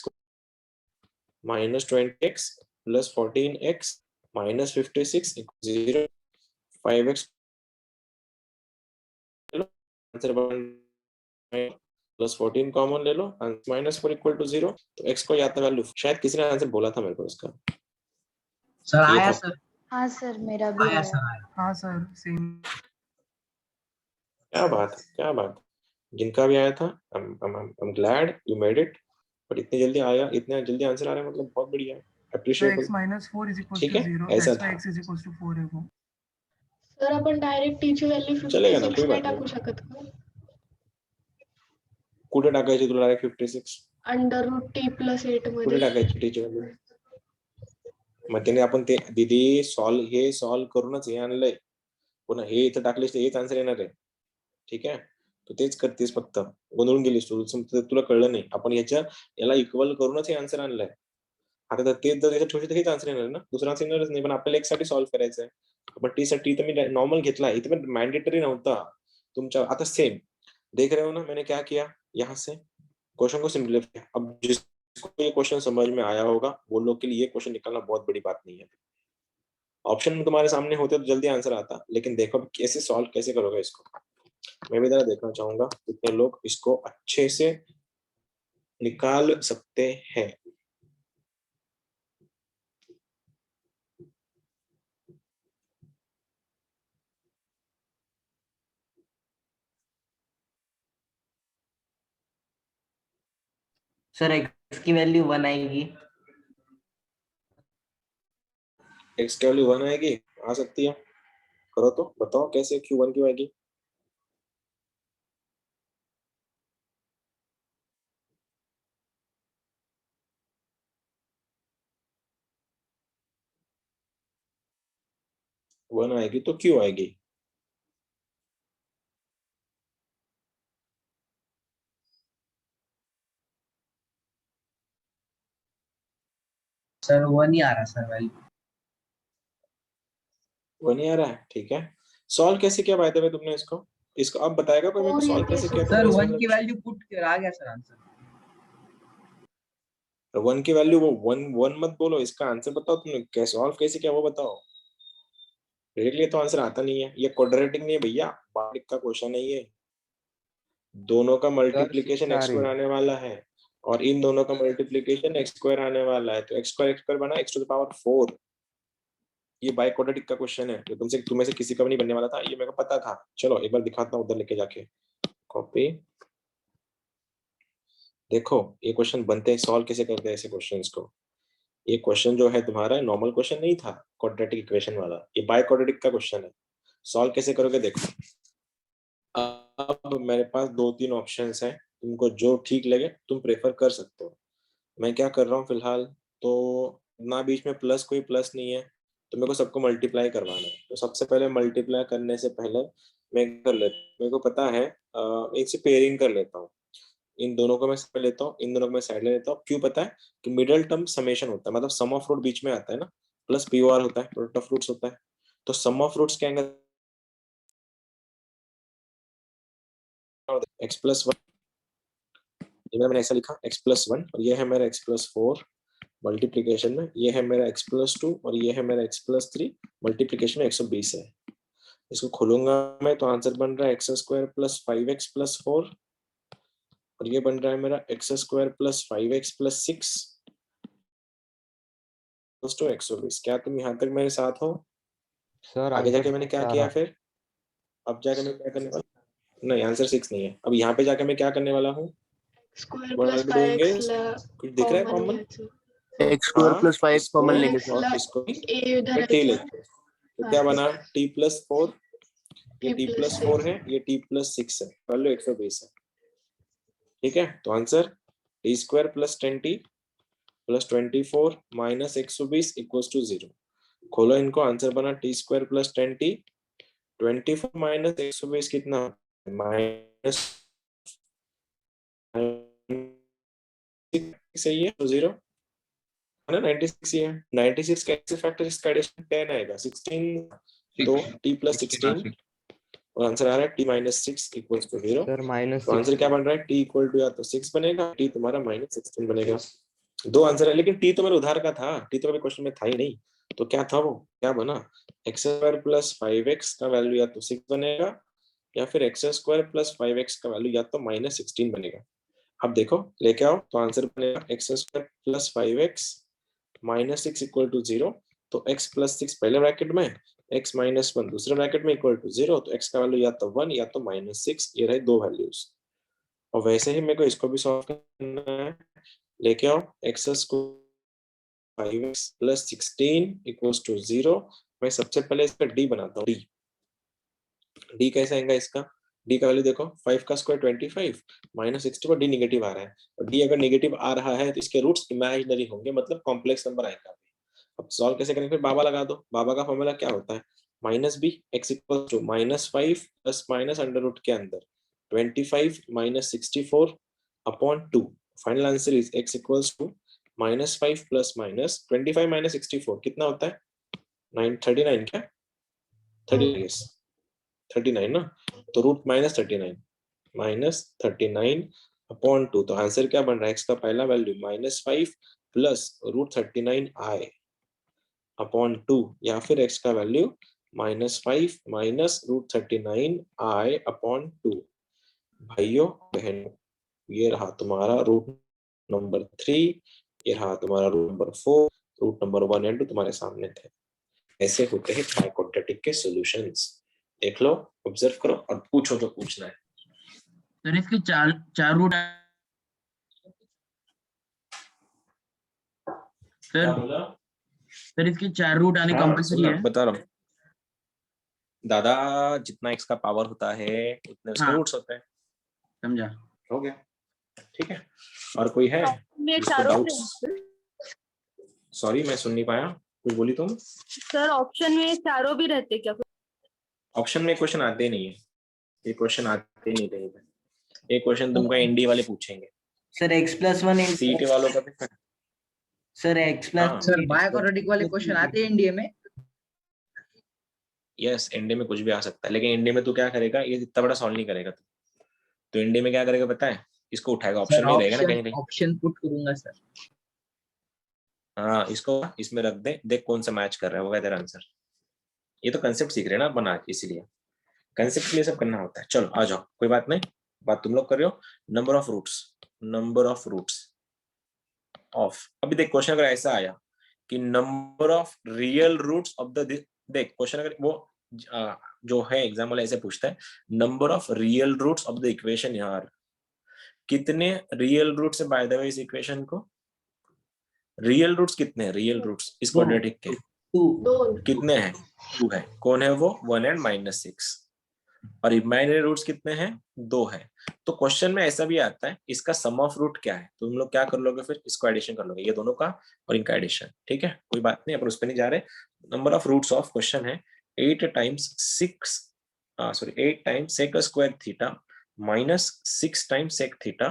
- 20x plus 14x - 56 equals 0, 5x answer बन +14 कॉमन ले लो, -4 इक्वल टू 0, तो x को याद था वैल्यू, शायद किसी ने आंसर बोला था मेरे को इसका, सर ये आया था। सर, हाँ सर मेरा भी आया आया। सर आया। हाँ सर सेम। क्या बात है, क्या बात, जिनका भी आया था, I'm glad you made it, पर इतनी जल्दी आया, इतना जल्दी आंसर आ रहा है, मतलब बहुत बढ़िया है, sir appreciable. x - 4 is equals ठीक टू है, 0, ऐसा दैट्स व्हाई था, x इज इक्वल्स टू 4 है वो। सर आपण डायरेक्ट टी ची व्हॅल्यू चलेगा ना, 56 कोई नाही बात टाकू नहीं। शकत का? कुठे टाकायची तुला डायरेक्ट 56, √t+8 कुठे मध्ये. टाकायची टीचर व्हॅल्यू, मग त्याने आपण ते दीदी हे सॉल्व करूनच हे आणलंय, पुन्हा हे इथं टाकलीस तर हेच आन्सर येणार आहे, ठीक आहे, तू तेच करतेस, फक्त गोंधळून गेलीस तू, तुला कळलं नाही, आपण याला इक्वल करूनच हे आन्सर आणलंय, आता तर तेच जर याच्यात ठेवशील तर हेच आन्सर येणार ना, दुसरा आन्सर येणारच नाही, पण आपल्याला एक साठी सॉल्व करायचं आहे, आपण टी साठी तर मी नॉर्मल घेतला, इथे पण मॅन्डेटरी नव्हता तुमच्या, आता सेम देख रहे हो ना, मैंने क्या किया, यहाँ से क्वेश्चन को सिंप्लीफाई, अब जिसको ये क्वेश्चन समझ में आया होगा वो लोग के लिए ये क्वेश्चन निकालना बहुत बड़ी बात नहीं है, ऑप्शन तुम्हारे सामने होते तो जल्दी आंसर आता, लेकिन देखो कैसे सॉल्व कैसे करोगे इसको, मैं भी जरा देखना चाहूंगा कितने लोग इसको अच्छे से निकाल सकते हैं। सर x की वैल्यू 1 आएगी। एक्स की वैल्यू 1 आएगी, आ सकती है, करो तो बताओ कैसे Q1 क्यों आएगी। 1 आएगी तो क्यू आएगी। सर 1 ही आ रहा सर वैल्यू। 1 ही आ रहा है, ठीक है। सॉल्व कैसे किया बाय द वे तुमने इसको अब बताएगा कोई मेरे को सॉल्व कैसे किया? सर 1 की वैल्यू पुट कर आ गया सर आंसर। 1 की वैल्यू वो 1 मत बोलो, इसका आंसर बताओ तुमने कैसे सॉल्व कैसे किया वो बताओ। डायरेक्टली तो आंसर आता नहीं है, ये क्वाड्रेटिक नहीं है भैया, क्वाड्रेटिक का क्वेश्चन नहीं है। दोनों का मल्टीप्लिकेशन x स्क्वायर आने वाला है और इन दोनों का मल्टीप्लिकेशन x स्क्वायर आने वाला है, तो x स्क्वायर बना x टू द पावर 4। ये बाय क्वाड्रेटिक का क्वेश्चन है, जो तुम्हें से किसी का भी नहीं बनने वाला था, ये मेरे को पता था। चलो एक बार दिखाता हूँ उधर लेके जाके, कॉपी। देखो ये क्वेश्चन बनते हैं, सॉल्व कैसे करते हैं ऐसे क्वेश्चंस को। ये क्वेश्चन जो है तुम्हारा नॉर्मल क्वेश्चन नहीं था क्वाड्रेटिक इक्वेशन वाला, ये बाय क्वाड्रेटिक का क्वेश्चन है। सॉल्व कैसे करोगे देखो। अब मेरे पास 2-3 ऑप्शंस हैं, तुमको जो ठीक लगे तुम प्रेफर कर सकते हो। मैं क्या कर रहा हूँ फिलहाल, तो ना बीच में प्लस कोई प्लस नहीं है, तो मेरे को सबको मल्टीप्लाई करवाना है। तो सबसे पहले मल्टीप्लाई करने से पहले मैं कर लेता हूँ, मेरे को पता है इनसे पेयरिंग कर लेता हूँ। इन दोनों को मैं साइड लेता हूँ, इन दोनों को मैं साइड ले लेता हूँ। क्यों पता है कि मिडिल टर्म समेशन होता है, मतलब सम ऑफ रूट बीच में आता है ना, प्लस पीओआर होता है, प्रोडक्ट ऑफ रूट्स होता है। तो सम ऑफ रूट्स क्या आएंगे, x प्लस 1, ये मैंने ऐसा लिखा x प्लस 1, और ये है मेरा x प्लस 4 मल्टीप्लीकेशन में, ये है मेरा x प्लस 2 और ये है मेरा x प्लस 3 मल्टीप्लीकेशन में 120 है। इसको खोलूंगा मैं तो आंसर बन रहा है x square plus 5x plus 4, और ये बन रहा है मेरा x square plus 5x plus 6 तो 120। क्या तुम यहाँ तक मेरे साथ हो? सर आगे जाके मैंने क्या किया फिर, अब जाके मैं क्या करने वाला, नहीं आंसर 6 नहीं है। अब यहाँ पे जाके मैं क्या करने वाला हूँ, स्क्वायर प्लस 5x कुछ दिख रहा है common, x square plus 5 common लेंगे सर। सर। इसको ए उधर टी लेते हैं, तो क्या बना t प्लस 4, ये t प्लस 4 है, ये t प्लस 6 है, वैल्यू 120 है। ठीक है, तो answer t square plus 10t plus 24 minus 120 equals to 0। खोलो इनको, आंसर बना t square plus 10t, 24 minus 120 कितना, माइनस सही है, तो 0 है ना, 96 ही है। 96 का एक्स फैक्टर इसका एडिशन 10 आएगा, 16, तो t प्लस 16 और आंसर आ रहा है t minus 6 equals to 0। Sir minus तो आंसर क्या बन रहा है, t इक्वल टू या तो 6 बनेगा, t तुम्हारा माइनस 16 बनेगा। दो आंसर है, लेकिन t तो मेरे उधार का था, t तो मेरे क्वेश्चन में था ही नहीं। तो क्या था वो, क्या बना, एक्स स्क्वायर प्लस 5x का वैल्यू या तो 6 बनेगा, या फिर एक्स स्क्वायर प्लस 5x का वैल्यू या तो माइनस 16 बनेगा। अब देखो लेके आओ, तो आंसर बनेगा x square plus 5x minus 6 equal to 0। तो x प्लस 6 पहले ब्रैकेट में, x माइनस 1 दूसरे ब्रैकेट में इक्वल टू 0। तो x का वैल्यू या तो 1 या तो माइनस 6, ये रहे दो वैल्यूज। और वैसे ही मेरे को इसको भी सॉल्व करना है, लेके आओ x square 5x plus 16 equals to 0। मैं सबसे पहले इसका d बनाता हूँ, d कैसे आएगा इसका, d का वैल्यू देखो, 5 का स्क्वायर 25 माइनस 60 पर d नेगेटिव आ रहा है, और d अगर नेगेटिव आ रहा है तो इसके रूट्स इमेजिनरी होंगे, मतलब कॉम्प्लेक्स नंबर आएगा। अब सॉल्व कैसे करेंगे, फिर बाबा लगा दो। बाबा का फॉर्मूला क्या होता है, minus b x equal to minus 5 plus minus under root के अंदर 25 minus 64 upon 2। Final answer is x equals to minus 5 plus minus 25 minus 64 कितना होता है, 39 क्या, 39 ना, तो रूट माइनस 39 अपॉन 2। तो आंसर क्या बन रहा है, x का पहला वैल्यू माइनस 5 प्लस रूट 39 आई अपॉन 2, या फिर x का वैल्यू माइनस 5 माइनस रूट 39 आई अपॉन 2। भाइयों बहनों, ये रहा तुम्हारा रूट नंबर 3, ये रहा तुम्हारा root number 4, root number 1 and 2 तुम्हारे सामने थे। ऐसे होते हैं ट्राइक्वाड्रेटिक के सॉल्यूशंस। देख लो, ऑब्जर्व करो और पूछो जो पूछना है। सर इसके चार रूट सर इसके 4 रूट आने कंपलसरी है, बता रहा हूँ दादा, जितना x का पावर होता है उतने उसके रूट्स होते हैं, समझा, हो गया, ठीक है। और कोई है में जिसको चारों डाउट्स, सॉरी मैं सुन नहीं पाया, कुछ बोली तुम? सर ऑप्शन में चारों भी रहते क्या? ऑप्शन में क्वेश्चन आते नहीं है, ये क्वेश्चन आते नहीं रहे। ये क्वेश्चन तुमको एनडी वाले पूछेंगे। सर x+1 सीईटी वालों का भी सर x हाँ, सर बाय क्वाड्रेटिक वाले क्वेश्चन आते हैं इंडिया में? यस, एनडी में कुछ भी आ सकता है, लेकिन एनडी में तू क्या करेगा, ये इतना बड़ा सॉल्व नहीं करेगा तू। तो एनडी में क्या करेगा पता है? इसको उठाएगा, ऑप्शन में ही रहेगा ना कहीं कहीं। ऑप्शन पुट करूंगा सर। हाँ, इसको इसमें रख दे, देख कौन सा मैच कर रहा है, वो है तेरा आंसर। ये तो कंसेप्ट सीख रहे हैं ना अपन आज, इसीलिए कंसेप्ट के लिए सब करना होता है। चलो आ जाओ, कोई बात नहीं, बात तुम लोग कर रहे हो। नंबर ऑफ रूट्स ऑफ, अभी देख क्वेश्चन अगर ऐसा आया कि number of real roots of the, देख क्वेश्चन अगर वो जो है एग्जाम वाला ऐसे पूछता है, number of real roots of the equation, यार कितने रियल रूट्स है बाय द वे इस इक्वेशन को? रियल रूट्स कितने हैं? रियल रूट्स इस क्वाड्रेटिक के कितने हैं? 2 है। कौन है वो? 1 and -6। और इमेजिनरी रूट्स कितने हैं? 2 है। तो क्वेश्चन में ऐसा भी आता है, इसका सम ऑफ रूट क्या है? तो तुम लोग क्या कर लोगे फिर? इसको एडिशन कर लोगे, ये दोनों का और इनका एडिशन। ठीक है, कोई बात नहीं, अपन उस पर नहीं जा रहे। Number of roots of question है 8 times sec square theta minus 6 times sec theta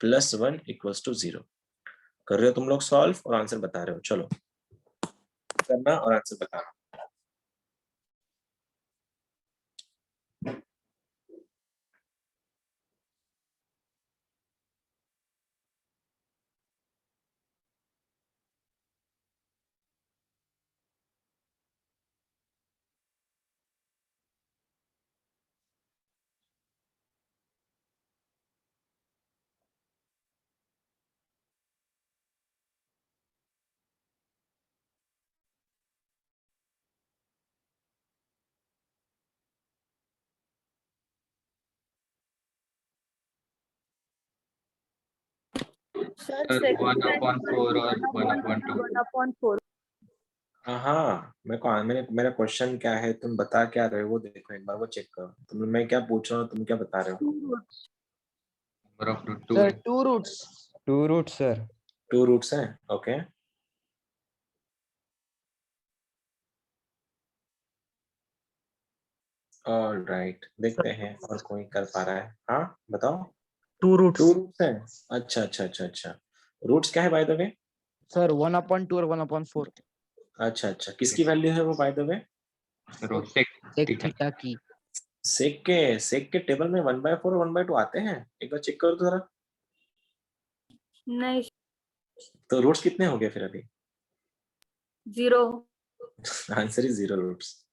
plus 1 = 0। कर रहे हो तुम लोग सॉल्व और आंसर बता रहे हो। चलो करना और आंसर बताना। सर सर 1/4 और 1/2। 1/4। हाँ, मेरा क्वेश्चन क्या है, तुम बता क्या रहे हो वो देखो एक बार, वो चेक करो। तुम, मैं क्या पूछ रहा हूँ, तुम क्या बता रहे हो? नंबर ऑफ रूट 2 सर है। 2 रूट्स। 2 root sir. 2 रूट्स हैं, ओके। ऑलराइट, देखते हैं और कोई कर पा रहा है। हाँ बताओ। 2 रूट्स। 2 रूट्स हैं, अच्छा। रूट्स क्या है बाय द वे? सर 1/2 और 1/4। अच्छा, किसकी वैल्यू है वो by the way? Sec theta की। सेक के टेबल में 1/4 और 1/2 आते हैं? एक बार चेक करो तो जरा। नहीं, तो रूट्स कितने हो गए फिर अभी? 0। Answer is 0 roots.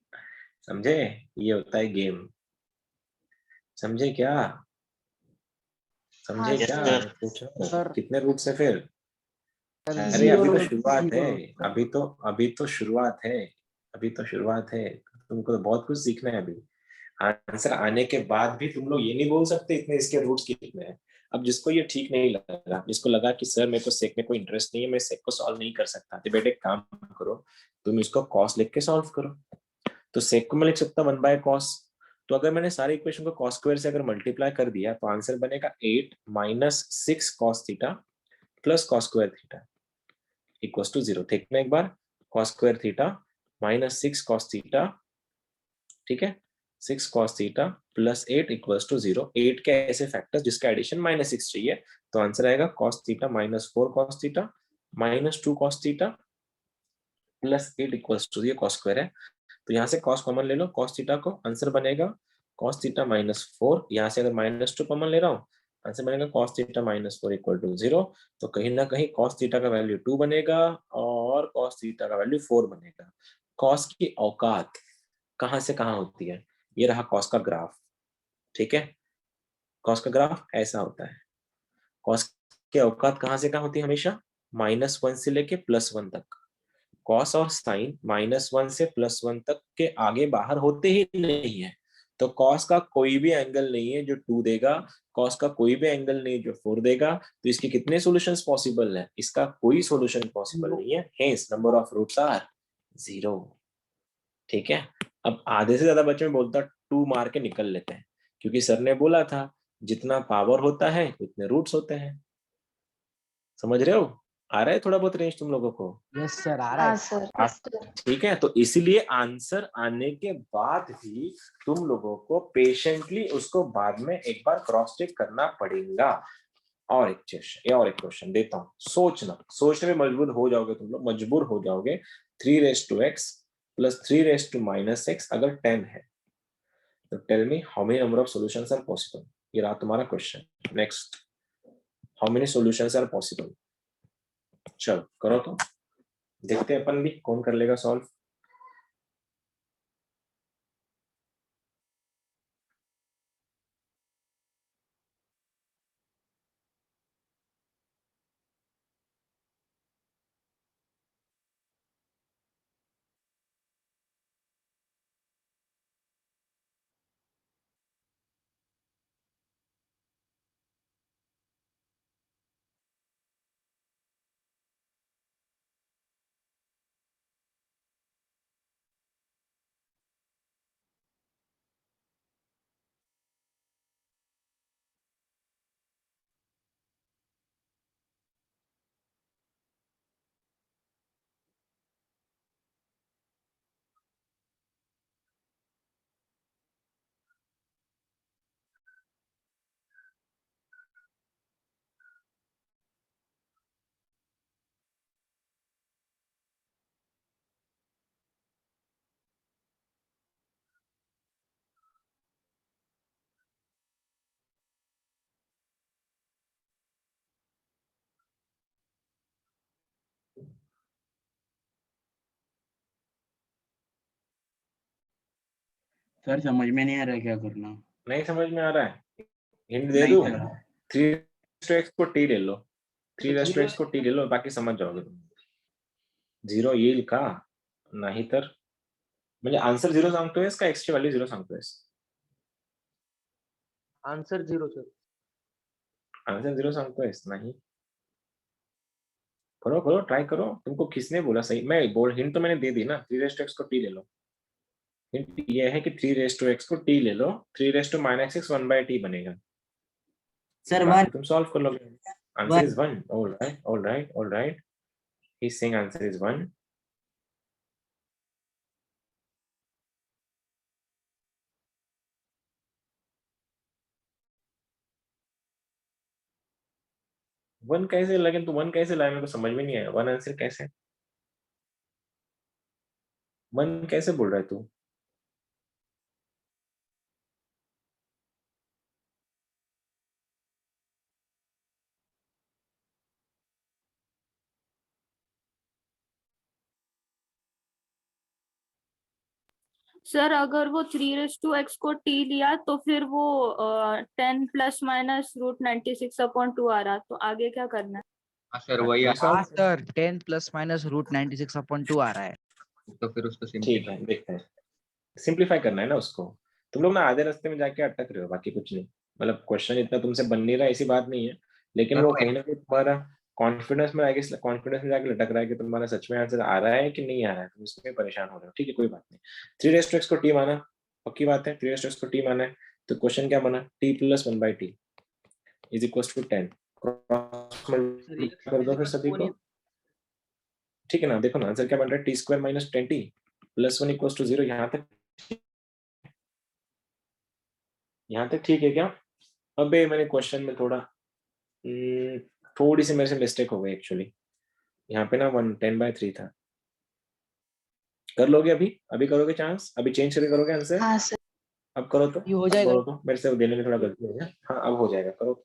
समझे? ये होता है गेम। समझे क्या? समझे क्या? पूछो कितने रूट्स है फिर? अरे अभी तो शुरुआत है, अभी तो शुरुआत है। तुमको तो बहुत कुछ सीखना है अभी। आंसर आने के बाद भी तुम लोग ये नहीं बोल सकते इतने इसके रूट्स कितने हैं। अब जिसको ये ठीक नहीं लगा, जिसको लगा कि सर मेरे को सेक में कोई इंटरेस्ट नहीं है, मैं सेक को सॉल्व नहीं कर सकता, तो बेटे काम करो, तुम इसको कॉस लिख के सॉल्व करो। तो सेक को मैं लिख सकता हूँ 1/cos। तो अगर मैंने सारे इक्वेशन को cos स्क्वायर से अगर मल्टीप्लाई कर दिया तो आंसर बनेगा 8 - 6 cos theta plus cos square theta equals to 0। देखना एक बार, cos square theta minus 6 cos theta, ठीक है, 6 cos theta plus 8 equals to 0। 8 के ऐसे फैक्टर्स जिसका एडिशन -6 चाहिए, तो आंसर आएगा cos theta minus 4 cos theta minus 2 cos theta plus 8 equals to, ये cos स्क्वायर है तो यहाँ से cos कॉमन ले लो, cos थीटा को, आंसर बनेगा cos थीटा -4। यहाँ से अगर -2 कॉमन ले रहा हूँ, आंसर बनेगा cos थीटा -4 इक्वल टू 0। तो कहीं ना कहीं cos थीटा का वैल्यू 2 बनेगा और cos थीटा का वैल्यू 4 बनेगा। cos की औकात कहाँ से कहाँ होती है? ये रहा cos का ग्राफ, ठीक है। cos का ग्राफ ऐसा होता है। cos की औकात कहाँ से कहाँ होती है? हमेशा -1 से लेके +1 तक। cos और sin -1 से +1 तक के आगे बाहर होते ही नहीं है। तो cos का कोई भी एंगल नहीं है जो 2 देगा, cos का कोई भी एंगल नहीं जो 4 देगा। तो इसके कितने सॉल्यूशंस पॉसिबल है? इसका कोई सॉल्यूशन पॉसिबल नहीं है। Hence number of roots are 0। ठीक है, अब आधे से ज्यादा बच्चे में बोलता 2 मार के निकल लेते हैं, क्योंकि सर ने बोला था जितना पावर होता है उतने रूट्स होते हैं। समझ रहे हो? आ रहा है थोड़ा बहुत रेंज तुम लोगों को? यस सर, आ रहा है। सर ठीक है, तो इसीलिए आंसर आने के बाद भी तुम लोगों को पेशेंटली उसको बाद में एक बार क्रॉस चेक करना पड़ेगा। और एक क्वेश्चन देता हूँ, सोचने में मजबूर हो जाओगे, तुम लोग मजबूर हो जाओगे। 3x plus 3 - अगर 10 है तो tell me how many number of solutions are possible. ये रहा तुम्हारा question. Next, how many solutions are possible. चलो करो तो, देखते हैं अपन भी कौन कर लेगा सॉल्व। सर समझ में नहीं आ रहा क्या करना। नहीं समझ में आ रहा है? हिंट दे नहीं दूं? सर। 3x को t ले लो, 3x को t ले लो, बाकी समझ जाओगे तुम। 0 येईल का? नाही तर म्हणजे आन्सर 0 सांगतोयस का x ची व्हॅल्यू 0 सांगतोयस? Answer 0 sir. आंसर 0 सांगतोयस? नहीं, करो ट्राई करो। तुमको किसने बोला सही? मैं बोल, हिंट तो मैंने दे दी ना, 3x को t ले लो। हिंट ये है कि 3x को t ले लो, 3 - 1/t बनेगा। सर बाकी 1 तुम सॉल्व कर लोगे। Answer is 1। All right, he is saying answer is 1। One कैसे, लेकिन तू वन कैसे लाया? मेरे को समझ में नहीं आया। वन आंसर कैसे, वन कैसे बोल रहा है तू? सर अगर वो 3x को t लिया तो फिर वो 10 ± √96/2 आ रहा, तो आगे क्या करना है? हाँ सर वही ये हाँ solve- सर, 10 ± √96/2 आ रहा है। तो फिर उसको ठीक सिंपलीफाई। है, देखते हैं। सिंपलीफाई करना है ना उसको। तुम लोग ना आधे रास्ते में जाके अटक रहे हो, बाकी कुछ नहीं। मतलब क्वेश्चन इतना तुमसे बन नहीं रहा, ऐसी बात नहीं है, लेकिन सर वो वो कहीं ना कहीं तुम्हारा कॉन्फिडेंस में आएगी, कॉन्फिडेंस में जाके लटक रहा है कि तुम्हारा सच में आंसर आ रहा है कि नहीं आ रहा है। तुम इसमें परेशान हो रहे हो। ठीक है, कोई बात नहीं। 3x को t माना, पक्की बात है। 3x को t माना है, तो क्वेश्चन क्या बना? t + 1/t is equal to 10। Cross multiply कर दो फिर सभी को। ठीक है ना, देखो ना आंसर क्या बन रहा है? t² - 10t + 1 = 0। यहाँ तक ठीक है क्या? अबे मैंने क्वेश्चन में थोड़ी सी मेरे से मिस्टेक हो गई एक्चुअली। यहाँ पे ना 10/3 था। कर लोगे अभी? अभी करोगे चांस? अभी चेंज करके करोगे आंसर? हाँ सर। अब करो तो, ये हो अब जाएगा। करो तो। मेरे से देने में थोड़ा गलती हो गया। हाँ अब हो जाएगा, करो।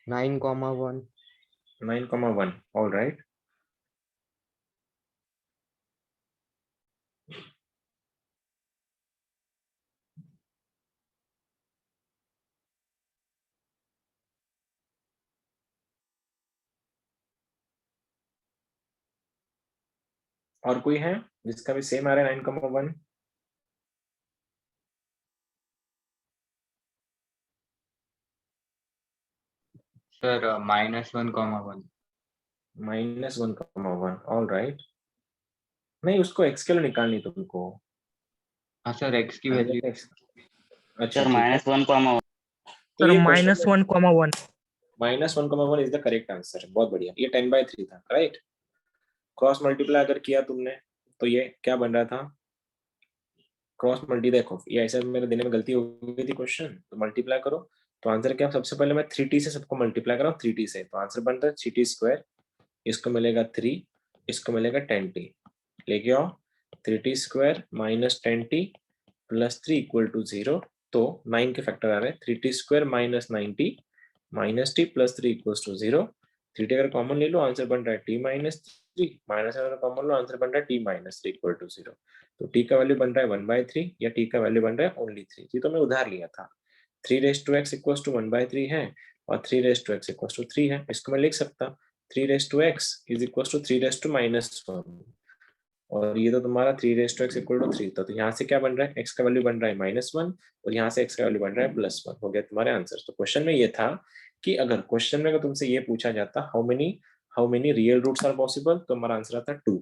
Nine comma one 9,1 all right. और कोई है जिसका भी सेम आ रहा है 9,1? Sir -1,1 -1,1 all right. नहीं, उसको x के लिए निकालनी तुमको। हाँ सर, x की वैल्यू अच्छा सर ठीक है, -1,1 तो सर ये -1,1 -1,1 इज द करेक्ट आंसर। बहुत बढ़िया, ये 10/3 था, राइट। क्रॉस मल्टीप्लाई अगर किया तुमने तो ये क्या बन रहा था, क्रॉस मल्टी, देखो ये ऐसे मेरे देने में गलती हो गई थी क्वेश्चन, तो मल्टीप्लाई करो तो आंसर क्या, सबसे पहले मैं 3t से सबको मल्टीप्लाई कर रहा हूँ 3t से, तो आंसर बनता है 3t², इसको मिलेगा 3, इसको मिलेगा 10t, लेके आओ 3t² - 10t + 3 = 0, तो 9 के फैक्टर आ रहे हैं, 3t² - 9t -t + 3 = 0, 3t अगर कॉमन ले लो आंसर बन रहा है t - 3, माइनस अगर कॉमन लो आंसर बन रहा है t - 3 = 0, तो t का वैल्यू बन रहा है 1/3 या t का वैल्यू बन रहा है ओनली 3, ये तो मैं उधार लिया था। 3x = 1/3 है और 3x = 3 है, इसको मैं लिख सकता 3x = 3 - 1, और ये तो तुम्हारा 3x = 3 था, तो यहाँ से क्या बन रहा है, x का वैल्यू बन रहा है -1 और यहाँ से x का वैल्यू बन रहा है +1, हो गया तुम्हारे आंसर। तो क्वेश्चन में ये था कि अगर क्वेश्चन में अगर तुमसे ये पूछा जाता how many real roots are possible, तो हमारा आंसर आता 2।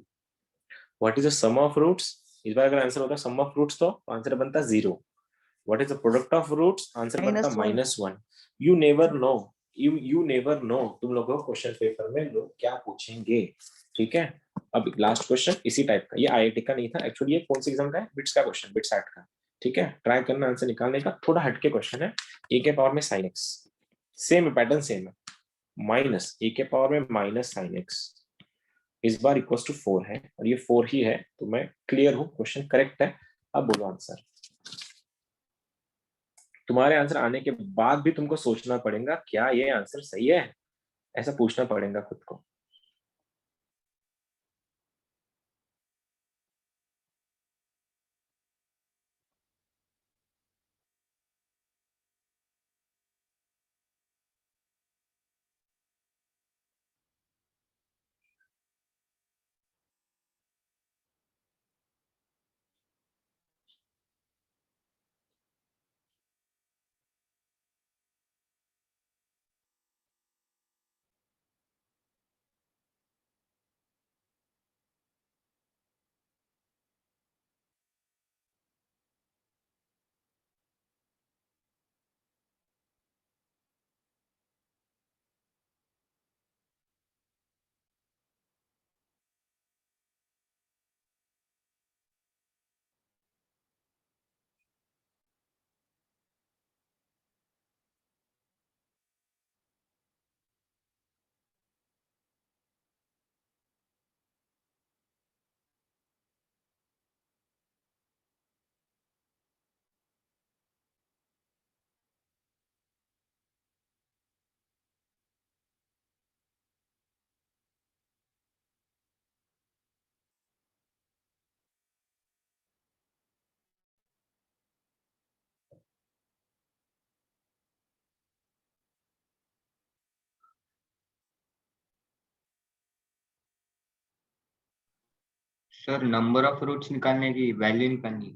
What is the sum of roots, इस बार अगर आंसर होता सम ऑफ रूट्स तो आंसर बनता 0। What is the product of roots, answer बनता -1। You never know, you never know तुम लोगों को क्वेश्चन पेपर में लोग क्या पूछेंगे, ठीक है। अब लास्ट क्वेश्चन इसी टाइप का, ये आईआईटी का नहीं था एक्चुअली, ये कौन सी एग्जाम का है, बिट्स का क्वेश्चन, बिट्स आर्ट का, ठीक है। ट्राई करना आंसर निकालने का, थोड़ा हटके क्वेश्चन है। ए के पावर में sin x, same pattern same है, माइनस ए के पावर में -sin x, इस बार इक्वल टू 4 है और ये 4 ही है, तो मैं क्लियर हूँ, क्वेश्चन करेक्ट है। अब बोलो आंसर। तुम्हारे आंसर आने के बाद भी तुमको सोचना पड़ेगा क्या ये आंसर सही है, ऐसा पूछना पड़ेगा खुद को। सर नंबर ऑफ रूट्स निकालने की वैल्यू निकालनी।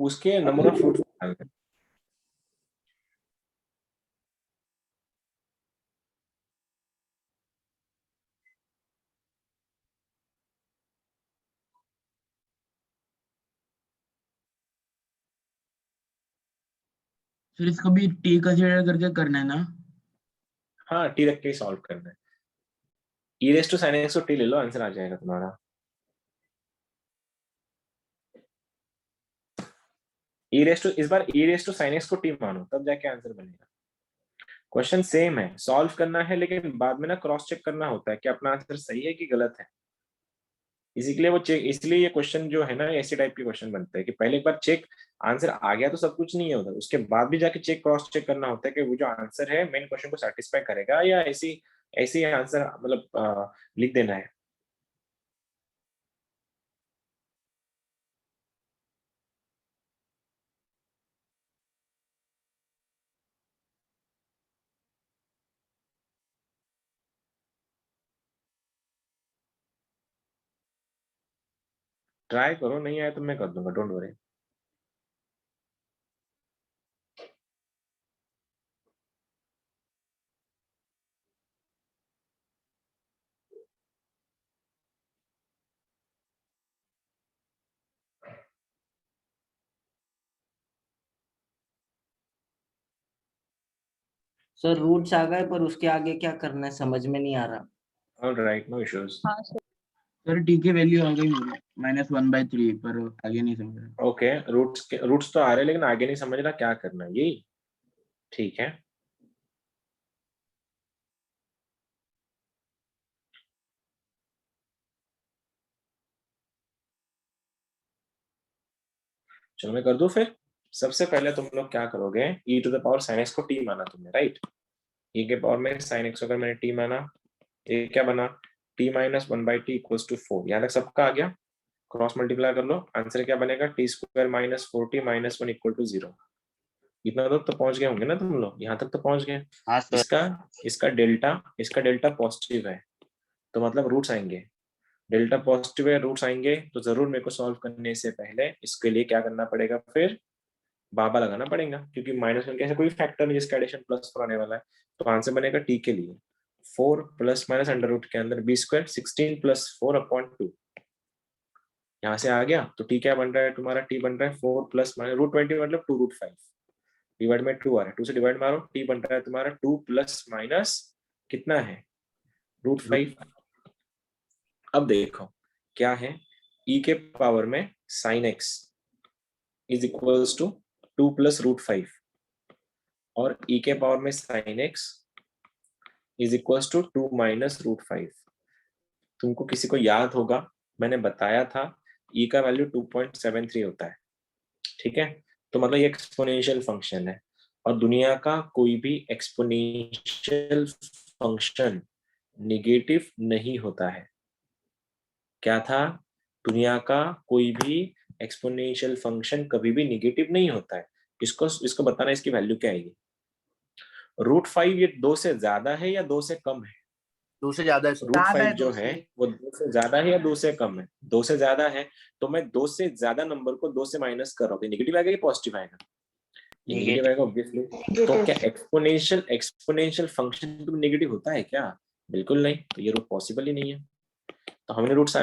उसके नंबर ऑफ रूट्स निकालने, फिर इसको भी t कंसीडर करके करना है ना। हाँ टी रख के सॉल्व करना है, e⁻sin x को टी ले लो, आंसर आ जाएगा तुम्हारा। इस बार e⁻sin x को टी मानो, तब जाके आंसर बनेगा। क्वेश्चन सेम है, सॉल्व करना है, लेकिन बाद में ना क्रॉस चेक करना होता है कि अपना आंसर सही है कि गलत है। इसी के लिए वो चेक, इसलिए ये क्वेश्चन जो है ना ऐसे टाइप के क्वेश्चन बनते हैं कि पहले एक बार चेक, आंसर आ गया तो सब कुछ नहीं है उधर, उसके बाद भी जाके चेक, क्रॉस चेक करना होता है कि वो जो आंसर है मेन क्वेश्चन को सेटिस्फाई करेगा या ऐसी ऐसी आंसर मतलब लिख देना है। ट्राई करो, नहीं आया तो मैं कर दूंगा, डोंट वरी। सर रूट्स आ गए पर उसके आगे क्या करना है समझ में नहीं आ रहा। Alright, no issues. हाँ सर। सर टी की वैल्यू आ गई मेरी -1/3 पर आगे नहीं समझ रहा। ओके, रूट्स तो आ रहे हैं लेकिन आगे नहीं समझ रहा क्या करना है, यही ठीक है। चलो मैं कर दूं फिर। सबसे पहले तुम लोग क्या करोगे, e to the power sin x को t माना तुमने, राइट। e के पावर में sin x अगर मैंने t माना, ये क्या बना, t minus 1/t equals to 4। यहाँ तक सबका आ गया, क्रॉस मल्टीप्लाई कर लो, आंसर क्या बनेगा, t square minus 4t minus 1 equal to 0। इतना तक तो पहुंच गए होंगे ना तुम लोग, यहाँ तक तो पहुंच गए। हाँ सर। इसका डेल्टा पॉजिटिव है तो मतलब रूट्स आएंगे, डेल्टा पॉजिटिव है रूट्स आएंगे, तो जरूर मेरे को सॉल्व करने से पहले इसके लिए क्या करना पड़ेगा, फिर बाबा लगाना पड़ेगा, क्योंकि -1 के ऐसे कोई फैक्टर नहीं जिसका एडिशन +4 आने वाला है। तो आंसर बनेगा t के लिए 4 प्लस माइनस अंडर रूट के अंदर b स्क्वायर 16 प्लस 4/2। यहाँ से आ गया तो t क्या बन रहा है तुम्हारा, t बन रहा है 4 प्लस माइनस √20 मतलब 2√5 डिवाइड में 2 आ रहा है, 2 से डिवाइड मारो, t बन रहा है तुम्हारा 2 प्लस माइनस कितना है √5। अब देखो क्या है, e के पावर में sin x is equals to 2 plus √5 और e के पावर में sin x is equals to 2 minus √5। तुमको किसी को याद होगा मैंने बताया था e का वैल्यू 2.73 होता है, ठीक है। तो मतलब ये एक्सपोनेंशियल फंक्शन है और दुनिया का कोई भी एक्सपोनेंशियल फंक्शन नेगेटिव नहीं होता है। क्या था, दुनिया का कोई भी एक्सपोनेंशियल फंक्शन कभी भी नेगेटिव नहीं होता है। इसको बताना इसकी वैल्यू क्या आएगी। √5 ये 2 से ज्यादा है या 2 से कम है, 2 से ज्यादा है सर। √5 जो है वो 2 से ज्यादा है या 2 से कम है, 2 से ज्यादा है। तो मैं 2 से ज्यादा नंबर को 2 से माइनस कर रहा हूँ, नेगेटिव आएगा या पॉजिटिव आएगा, नेगेटिव आएगा ऑब्वियसली। तो क्या एक्सपोनेंशियल फंक्शन नेगेटिव होता है क्या, बिल्कुल नहीं, तो ये रूट पॉसिबल ही नहीं है। तो how many roots I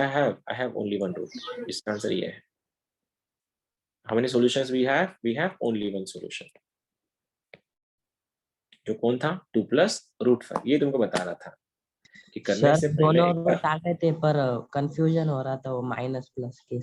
have only one root, इसका आंसर ये है। how many solutions we have only one solution, जो कौन था 2 प्लस √5। ये तुमको बता रहा था कि करने से पहले दोनों रूट आ गए थे पर कंफ्यूजन हो रहा था वो माइनस प्लस के।